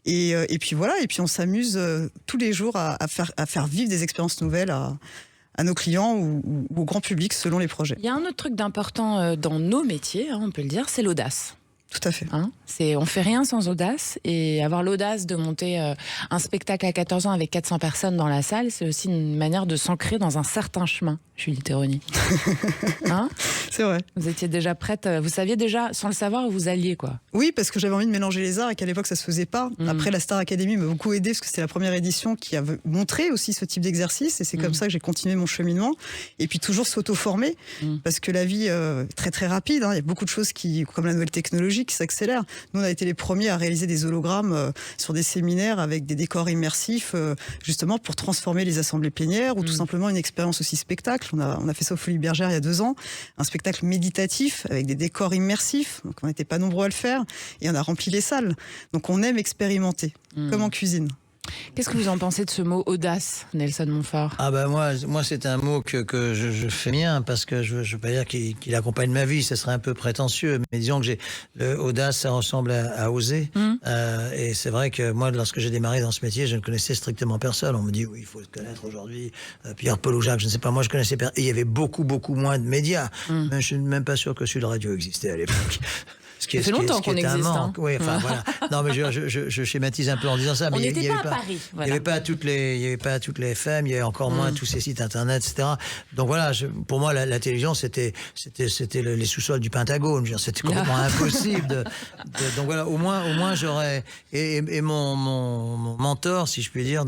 et puis voilà, et puis on s'amuse tous les jours à faire vivre des expériences nouvelles à nos clients ou au grand public selon les projets. Il y a un autre truc d'important dans nos métiers, on peut le dire, c'est l'audace. Tout à fait. Hein, on fait rien sans audace, et avoir l'audace de monter un spectacle à 14 ans avec 400 personnes dans la salle, c'est aussi une manière de s'ancrer dans un certain chemin, Julie Théronie. Hein, c'est vrai. Vous étiez déjà prête, vous saviez déjà, sans le savoir, où vous alliez, quoi. Oui, parce que j'avais envie de mélanger les arts et qu'à l'époque ça se faisait pas. Après, la Star Academy m'a beaucoup aidé parce que c'était la première édition qui avait montré aussi ce type d'exercice, et c'est comme ça que j'ai continué mon cheminement. Et puis toujours s'auto-former, parce que la vie est très très rapide, hein. Il y a beaucoup de choses comme la nouvelle technologie qui s'accélère. Nous, on a été les premiers à réaliser des hologrammes sur des séminaires avec des décors immersifs, justement pour transformer les assemblées plénières, ou tout simplement une expérience aussi spectacle. On a fait ça au Folies Bergère il y a 2 ans, un spectacle méditatif avec des décors immersifs. Donc on n'était pas nombreux à le faire, et on a rempli les salles. Donc on aime expérimenter, comme en cuisine. Qu'est-ce que vous en pensez de ce mot audace, Nelson Montfort? Ah ben moi c'est un mot que je fais mien, parce que je veux pas dire qu'il accompagne ma vie, ça serait un peu prétentieux, mais disons que audace, ça ressemble à oser. Et c'est vrai que moi, lorsque j'ai démarré dans ce métier, je ne connaissais strictement personne. On me dit oui, il faut se connaître aujourd'hui, Pierre, Paul ou Jacques, je ne sais pas, moi je connaissais personne. Et il y avait beaucoup moins de médias. Mais je suis même pas sûr que Sud Radio existait à l'époque. Ça fait longtemps qu'on existe. Hein. Oui, enfin voilà. Non, mais je schématise un peu en disant ça. Mais on il n'était y pas avait à Paris. Il n'y avait pas toutes les FM, il y avait encore moins tous ces sites internet, etc. Donc voilà, pour moi, la télévision, c'était les sous-sols du Pentagone. C'était complètement impossible. Donc voilà, au moins j'aurais. Et mon mentor, si je puis dire,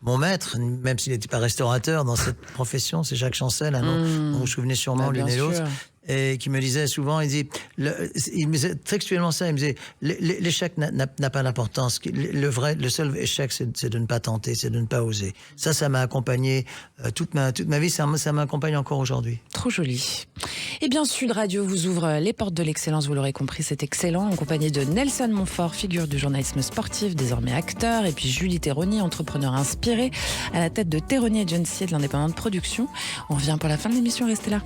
mon maître, même s'il n'était pas restaurateur dans cette profession, c'est Jacques Chancel, vous vous souvenez sûrement l'une et l'autre. Et qui me disait souvent, il me disait textuellement ça, il me disait l'échec n'a pas d'importance. Le seul échec, c'est de ne pas tenter, c'est de ne pas oser. Ça m'a accompagné toute ma vie, ça m'accompagne encore aujourd'hui. Trop joli. Et bien, Sud Radio vous ouvre les portes de l'excellence, vous l'aurez compris, c'est excellent, en compagnie de Nelson Montfort, figure du journalisme sportif, désormais acteur, et puis Julie Théronie, entrepreneur inspirée, à la tête de Théronie Agency et de l'indépendante production. On revient pour la fin de l'émission, restez là.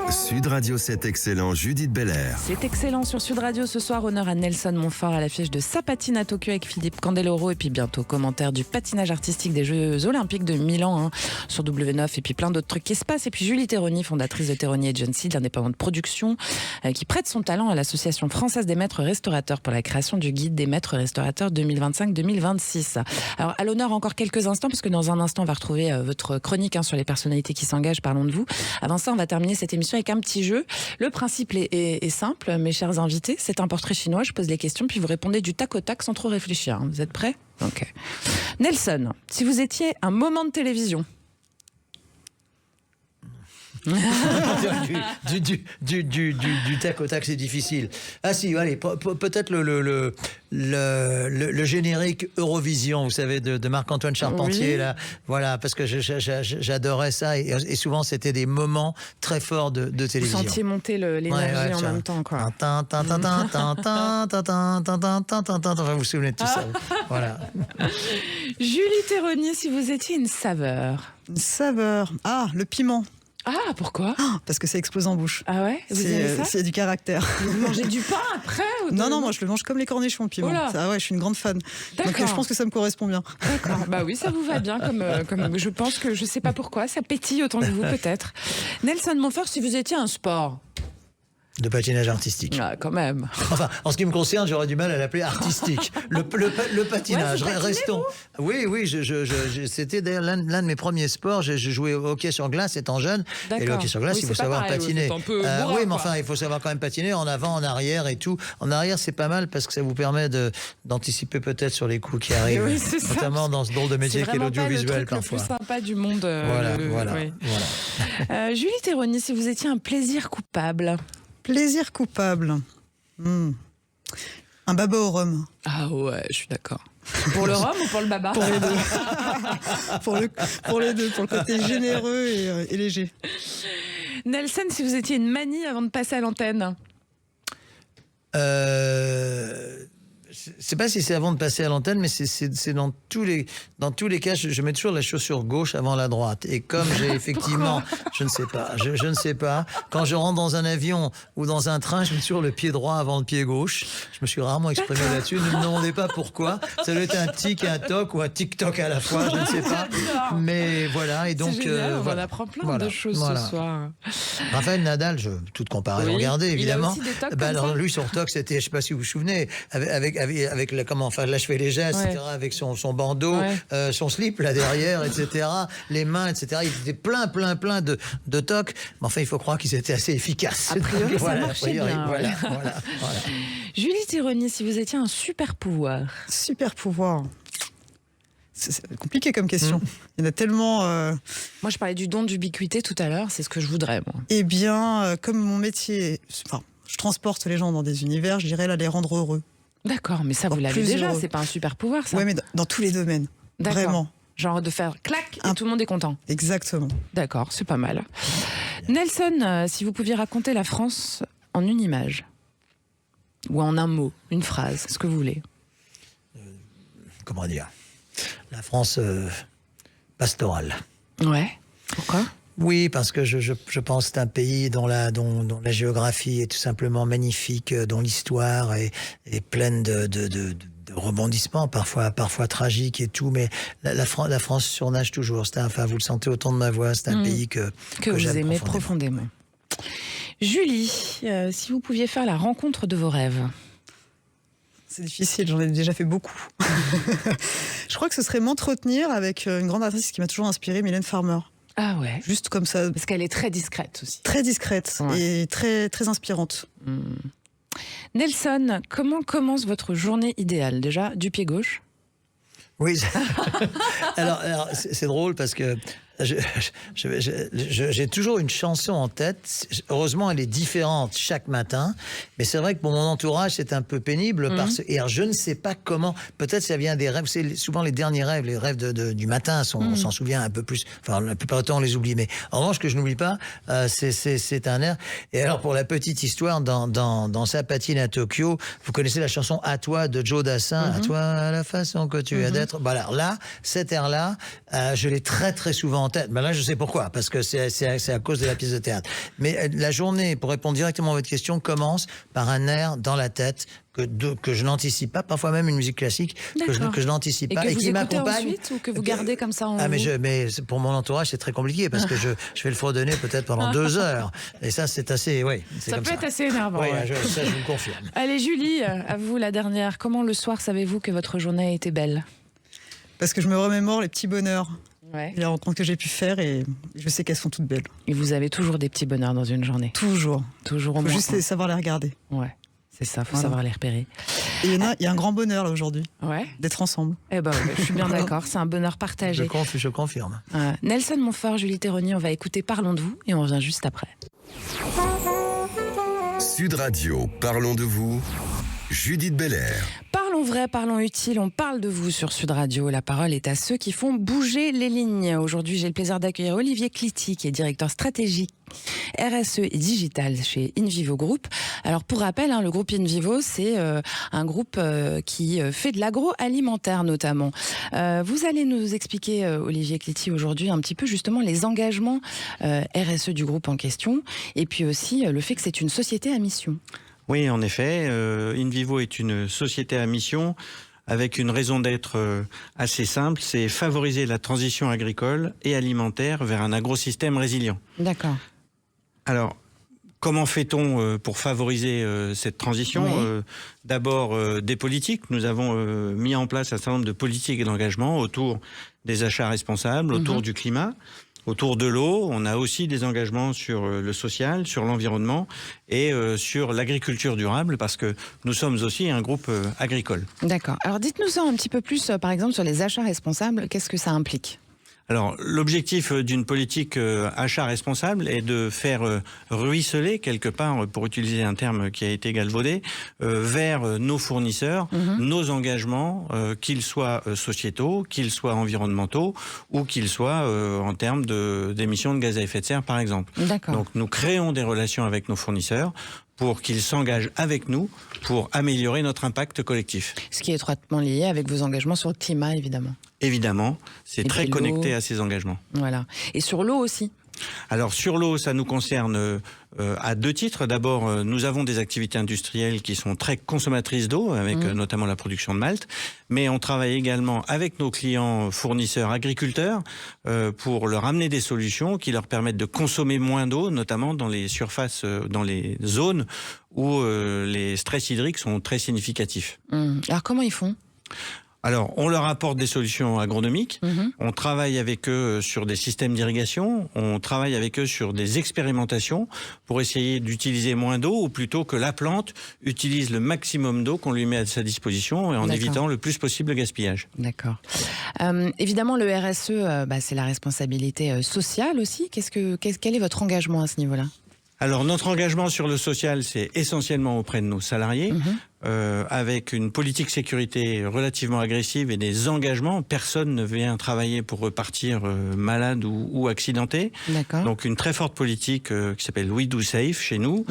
Sud Radio, c'est excellent, Judith Belair. C'est excellent sur Sud Radio ce soir. Honneur à Nelson Montfort à l'affiche de sa patine à Tokyo avec Philippe Candeloro. Et puis bientôt, commentaire du patinage artistique des Jeux Olympiques de Milan sur W9. Et puis plein d'autres trucs qui se passent. Et puis Julie Théronie, fondatrice de Théronie Agency, de l'indépendante production, qui prête son talent à l'Association française des maîtres restaurateurs pour la création du guide des maîtres restaurateurs 2025-2026. Alors à l'honneur encore quelques instants, parce que dans un instant, on va retrouver votre chronique sur les personnalités qui s'engagent. Parlons de vous. Avant ça, on va terminer cette émission avec un petit jeu. Le principe est simple, mes chers invités. C'est un portrait chinois. Je pose les questions, puis vous répondez du tac au tac sans trop réfléchir. Vous êtes prêts? Ok. Nelson, si vous étiez un moment de télévision. du tac au tac, c'est difficile. Ah si, allez, peut-être le générique Eurovision, vous savez, de Marc-Antoine Charpentier, oui. Là, voilà, parce que j'adorais ça, et souvent c'était des moments très forts de télévision. Vous sentiez monter l'énergie en même temps, quoi. Vous vous souvenez de tout ça? Voilà. Julie Théronie, si vous étiez une saveur. Une saveur. Ah, le piment. Ah, pourquoi? Parce que ça explose en bouche. Ah ouais? C'est du caractère. Vous mangez du pain après ou Non, moi je le mange comme les cornichons, le piment. Ça, ouais, je suis une grande fan. Donc je pense que ça me correspond bien. D'accord. Bah oui, ça vous va bien. Comme je pense que je sais pas pourquoi, ça pétille autant que vous peut-être. Nelson Montfort, si vous étiez un sport. De patinage artistique. Ah, quand même. Enfin, en ce qui me concerne, j'aurais du mal à l'appeler artistique. Le patinage, ouais, restons. Oui, c'était d'ailleurs l'un de mes premiers sports. J'ai joué au hockey sur glace étant jeune. D'accord. Et le hockey sur glace, il faut savoir patiner. Oui, mais enfin, il faut savoir quand même patiner en avant, en arrière et tout. En arrière, c'est pas mal parce que ça vous permet d'anticiper peut-être sur les coups qui arrivent. Oui, notamment dans ce drôle de métier qu'est l'audiovisuel parfois. C'est le plus sympa du monde. Voilà. Julie Théronie, si vous étiez un plaisir coupable. Plaisir coupable. Un baba au rhum. Ah ouais, je suis d'accord. Pour le rhum ou pour le baba? Pour les deux. pour les deux, pour le côté généreux et léger. Nelson, si vous étiez une manie avant de passer à l'antenne. sais pas si c'est avant de passer à l'antenne, mais c'est dans tous les cas, je mets toujours la chaussure gauche avant la droite. Et comme j'ai effectivement, je ne sais pas, quand je rentre dans un avion ou dans un train, je mets toujours le pied droit avant le pied gauche. Je me suis rarement exprimé là-dessus. Ne me demandez pas pourquoi. Ça doit être un tic et un toc ou un tic-toc à la fois, je ne sais pas. Mais voilà, et donc c'est génial, on voilà. apprend plein de choses ce soir. Raphaël Nadal, toute comparaison gardée, évidemment. Il a aussi des tocs alors, comme ça. lui, son toc, c'était, je ne sais pas si vous vous souvenez, avec l'achever les gestes, etc., avec son bandeau, son slip là derrière, etc., les mains, etc. Il était plein de tocs. Mais enfin, il faut croire qu'ils étaient assez efficaces. A priori, voilà, ça marchait bien. Voilà. Julie Thironi, si vous étiez un super pouvoir. Super pouvoir. C'est compliqué comme question. Il y en a tellement... Moi, je parlais du don d'ubiquité tout à l'heure, c'est ce que je voudrais, moi. Eh bien, comme mon métier... Enfin, je transporte les gens dans des univers, je dirais là les rendre heureux. D'accord, mais ça, vous l'avez déjà, c'est pas un super pouvoir, ça. Oui, mais dans tous les domaines. D'accord. Vraiment. Genre de faire clac et tout le monde est content. Exactement. D'accord, c'est pas mal. Nelson, si vous pouviez raconter la France en une image, ou en un mot, une phrase, ce que vous voulez. Comment dire ? La France pastorale. Ouais. Pourquoi ? Oui, parce que je pense que c'est un pays dont la géographie est tout simplement magnifique, dont l'histoire est pleine de rebondissements, parfois tragiques et tout, mais la France surnage toujours. Enfin, vous le sentez au ton de ma voix, c'est un pays que vous j'aime aimez profondément. Julie, si vous pouviez faire la rencontre de vos rêves. C'est difficile, j'en ai déjà fait beaucoup. Je crois que ce serait m'entretenir avec une grande artiste qui m'a toujours inspirée, Mylène Farmer. Ah ouais. Juste comme ça. Parce qu'elle est très discrète aussi. Très discrète et très, très inspirante. Nelson, comment commence votre journée idéale ? Déjà, du pied gauche ? Oui. Alors c'est drôle parce que j'ai toujours une chanson en tête. Heureusement, elle est différente chaque matin. Mais c'est vrai que pour mon entourage, c'est un peu pénible. Et alors, je ne sais pas comment. Peut-être ça vient des rêves. C'est souvent les derniers rêves. Les rêves du matin, on s'en souvient un peu plus. Enfin, la plupart du temps, on les oublie. Mais en revanche, ce que je n'oublie pas, c'est un air. Et alors, pour la petite histoire, dans Sa patine à Tokyo, vous connaissez la chanson À toi de Joe Dassin. À toi, à la façon que tu as d'être. Bah alors là, cet air-là, je l'ai très très souvent en tête. Ben là, je sais pourquoi, parce que c'est à cause de la pièce de théâtre. Mais la journée, pour répondre directement à votre question, commence par un air dans la tête que je n'anticipe pas, parfois même une musique classique que je n'anticipe pas et qui m'accompagne. Ensuite, ou que vous gardez comme ça en vous. Mais pour mon entourage, c'est très compliqué parce que je vais le fredonner peut-être pendant 2 heures. Et ça, c'est assez, ça peut être assez énervant. Oui, ça, je vous le confirme. Allez, Julie, à vous la dernière. Comment le soir savez-vous que votre journée a été belle ? Parce que je me remémore les petits bonheurs. Ouais. Les rencontres que j'ai pu faire et je sais qu'elles sont toutes belles. Et vous avez toujours des petits bonheurs dans une journée ? Toujours. Toujours au Faut moins. juste savoir les regarder. Ouais, c'est ça, faut savoir les repérer. Et il y a un grand bonheur là aujourd'hui. Ouais. D'être ensemble. Eh ben, je suis bien d'accord, c'est un bonheur partagé. Je confirme. Nelson Montfort, Julie Thironi, on va écouter Parlons de vous et on revient juste après. Sud Radio, parlons de vous. Judith Belair. Parlons vrai, parlons utile, on parle de vous sur Sud Radio. La parole est à ceux qui font bouger les lignes. Aujourd'hui, j'ai le plaisir d'accueillir Olivier Clity, qui est directeur stratégique RSE et digital chez InVivo Group. Alors pour rappel, le groupe InVivo, c'est un groupe qui fait de l'agroalimentaire notamment. Vous allez nous expliquer, Olivier Clity, aujourd'hui un petit peu justement les engagements RSE du groupe en question et puis aussi le fait que c'est une société à mission. Oui, en effet, InVivo est une société à mission avec une raison d'être assez simple, c'est favoriser la transition agricole et alimentaire vers un agrosystème résilient. D'accord. Alors, comment fait-on pour favoriser cette transition ? D'abord, des politiques. Nous avons mis en place un certain nombre de politiques et d'engagements autour des achats responsables, autour du climat. Autour de l'eau, on a aussi des engagements sur le social, sur l'environnement et sur l'agriculture durable parce que nous sommes aussi un groupe agricole. D'accord. Alors dites-nous un petit peu plus, par exemple, sur les achats responsables. Qu'est-ce que ça implique ? Alors, l'objectif d'une politique achat responsable est de faire ruisseler, quelque part, pour utiliser un terme qui a été galvaudé, vers nos fournisseurs, nos engagements, qu'ils soient sociétaux, qu'ils soient environnementaux, ou qu'ils soient en termes d'émissions de gaz à effet de serre, par exemple. D'accord. Donc, nous créons des relations avec nos fournisseurs pour qu'ils s'engagent avec nous pour améliorer notre impact collectif. Ce qui est étroitement lié avec vos engagements sur le climat, évidemment. Évidemment, c'est Et très puis connecté l'eau. à ces engagements. Voilà. Et sur l'eau aussi. Alors sur l'eau, ça nous concerne à 2 titres. D'abord, nous avons des activités industrielles qui sont très consommatrices d'eau, avec notamment la production de malt. Mais on travaille également avec nos clients fournisseurs agriculteurs pour leur amener des solutions qui leur permettent de consommer moins d'eau, notamment dans les surfaces, dans les zones où les stress hydriques sont très significatifs. Alors comment ils font ? Alors, on leur apporte des solutions agronomiques, on travaille avec eux sur des systèmes d'irrigation, on travaille avec eux sur des expérimentations pour essayer d'utiliser moins d'eau, ou plutôt que la plante utilise le maximum d'eau qu'on lui met à sa disposition, et en évitant le plus possible le gaspillage. D'accord. Évidemment, le RSE, c'est la responsabilité sociale aussi. Quel est votre engagement à ce niveau-là ? Alors, notre engagement sur le social, c'est essentiellement auprès de nos salariés, avec une politique sécurité relativement agressive et des engagements. Personne ne vient travailler pour repartir malade ou accidenté. D'accord. Donc, une très forte politique qui s'appelle We Do Safe chez nous,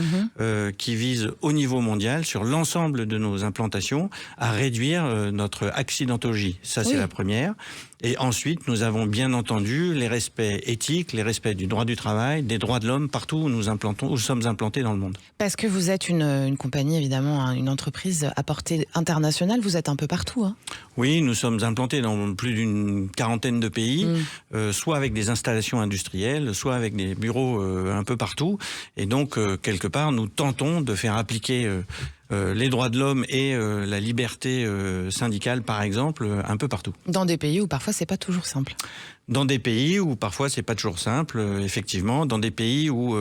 qui vise au niveau mondial, sur l'ensemble de nos implantations, à réduire notre accidentologie. Ça, c'est la première. Et ensuite, nous avons bien entendu les respects éthiques, les respects du droit du travail, des droits de l'homme partout où nous sommes implantés dans le monde. Parce que vous êtes une compagnie, évidemment, une entreprise à portée internationale, vous êtes un peu partout. Hein. Oui, nous sommes implantés dans plus d'une quarantaine de pays, soit avec des installations industrielles, soit avec des bureaux un peu partout. Et donc, quelque part, nous tentons de faire appliquer les droits de l'homme et la liberté syndicale, par exemple, un peu partout. Dans des pays où parfois c'est pas toujours simple. Dans des pays où parfois c'est pas toujours simple, effectivement. Dans des pays où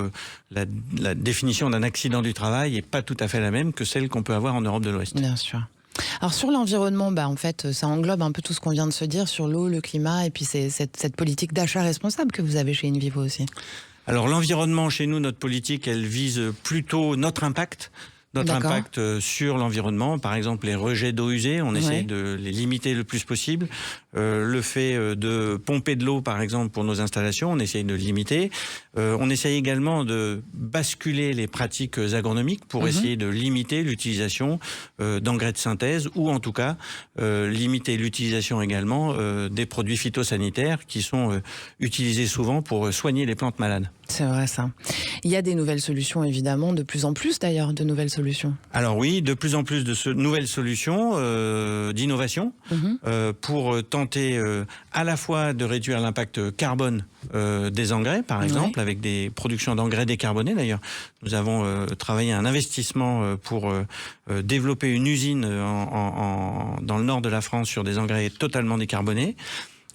la définition d'un accident du travail est pas tout à fait la même que celle qu'on peut avoir en Europe de l'Ouest. Bien sûr. Alors sur l'environnement, en fait, ça englobe un peu tout ce qu'on vient de se dire sur l'eau, le climat, et puis c'est cette politique d'achat responsable que vous avez chez InVivo aussi. Alors l'environnement, chez nous, notre politique, elle vise plutôt notre impact. Notre impact sur l'environnement, par exemple les rejets d'eau usée, on essaie de les limiter le plus possible. Le fait de pomper de l'eau, par exemple, pour nos installations, on essaye de limiter. On essaye également de basculer les pratiques agronomiques pour essayer de limiter l'utilisation d'engrais de synthèse, ou en tout cas limiter l'utilisation également des produits phytosanitaires qui sont utilisés souvent pour soigner les plantes malades. C'est vrai ça. Il y a des nouvelles solutions, évidemment, de plus en plus d'ailleurs, de nouvelles solutions. Alors oui, de plus en plus de nouvelles solutions d'innovation pour tenter à la fois de réduire l'impact carbone des engrais, par exemple, avec des productions d'engrais décarbonés. D'ailleurs, nous avons travaillé un investissement pour développer une usine dans le nord de la France sur des engrais totalement décarbonés.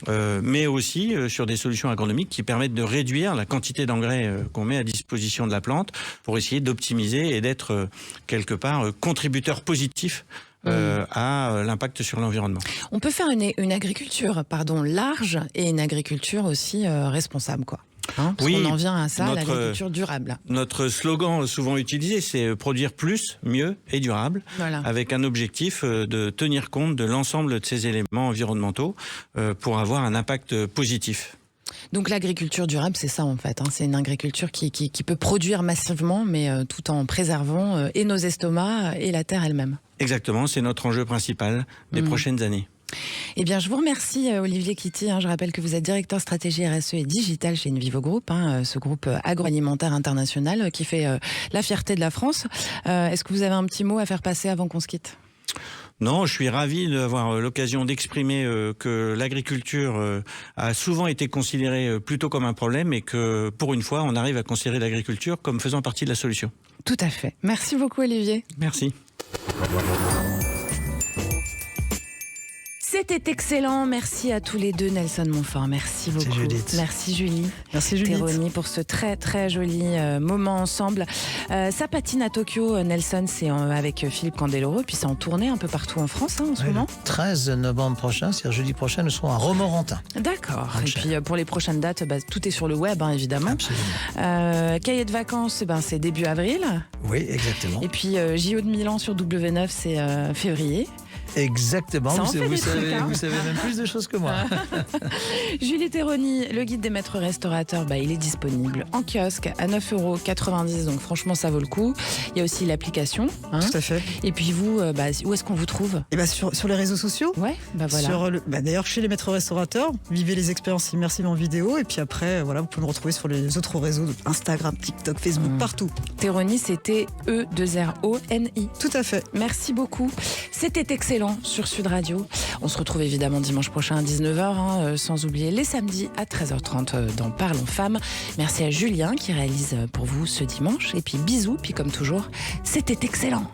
Mais aussi sur des solutions agronomiques qui permettent de réduire la quantité d'engrais qu'on met à disposition de la plante pour essayer d'optimiser et d'être quelque part contributeur positif à l'impact sur l'environnement. On peut faire une agriculture large et une agriculture aussi responsable, quoi. Parce qu'on en vient à ça, l'agriculture durable. Notre slogan souvent utilisé, c'est produire plus, mieux et durable, avec un objectif de tenir compte de l'ensemble de ces éléments environnementaux pour avoir un impact positif. Donc l'agriculture durable, c'est ça en fait. C'est une agriculture qui peut produire massivement, mais tout en préservant et nos estomacs et la terre elle-même. Exactement, c'est notre enjeu principal des prochaines années. Eh bien, je vous remercie, Olivier Kitty. Je rappelle que vous êtes directeur stratégie RSE et digital chez InVivo Group, ce groupe agroalimentaire international qui fait la fierté de la France. Est-ce que vous avez un petit mot à faire passer avant qu'on se quitte ? Non, je suis ravi d'avoir l'occasion d'exprimer que l'agriculture a souvent été considérée plutôt comme un problème, et que pour une fois, on arrive à considérer l'agriculture comme faisant partie de la solution. Tout à fait. Merci beaucoup, Olivier. Merci. C'était excellent. Merci à tous les deux, Nelson Montfort. Merci beaucoup. Merci Julie. Merci Julie. Théronie pour ce très très joli moment ensemble. Ça patine à Tokyo, Nelson, c'est avec Philippe Candeloro, puis c'est en tournée un peu partout en France en ce moment. Le 13 novembre prochain, c'est-à-dire jeudi prochain, nous serons à Romorantin. D'accord. Et puis pour les prochaines dates, tout est sur le web, évidemment. Absolument. Cahier de vacances, c'est début avril. Oui, exactement. Et puis JO de Milan sur W9, c'est février. Exactement, Ça en vous, fait des savez, trucs, hein. vous savez même plus de choses que moi. Julie Terroni, le guide des maîtres restaurateurs, il est disponible en kiosque à 9,90 €. Donc franchement, ça vaut le coup. Il y a aussi l'application. Hein. Tout à fait. Et puis vous, où est-ce qu'on vous trouve? Et sur les réseaux sociaux. Ouais, voilà. D'ailleurs, chez les maîtres restaurateurs, vivez les expériences immersives en vidéo. Et puis après, vous pouvez me retrouver sur les autres réseaux, Instagram, TikTok, Facebook, partout. Terroni, c'était E2RONI. Tout à fait. Merci beaucoup. C'était excellent sur Sud Radio. On se retrouve évidemment dimanche prochain à 19h, sans oublier les samedis à 13h30 dans Parlons Femmes. Merci à Julien qui réalise pour vous ce dimanche. Et puis bisous, puis comme toujours, c'était excellent.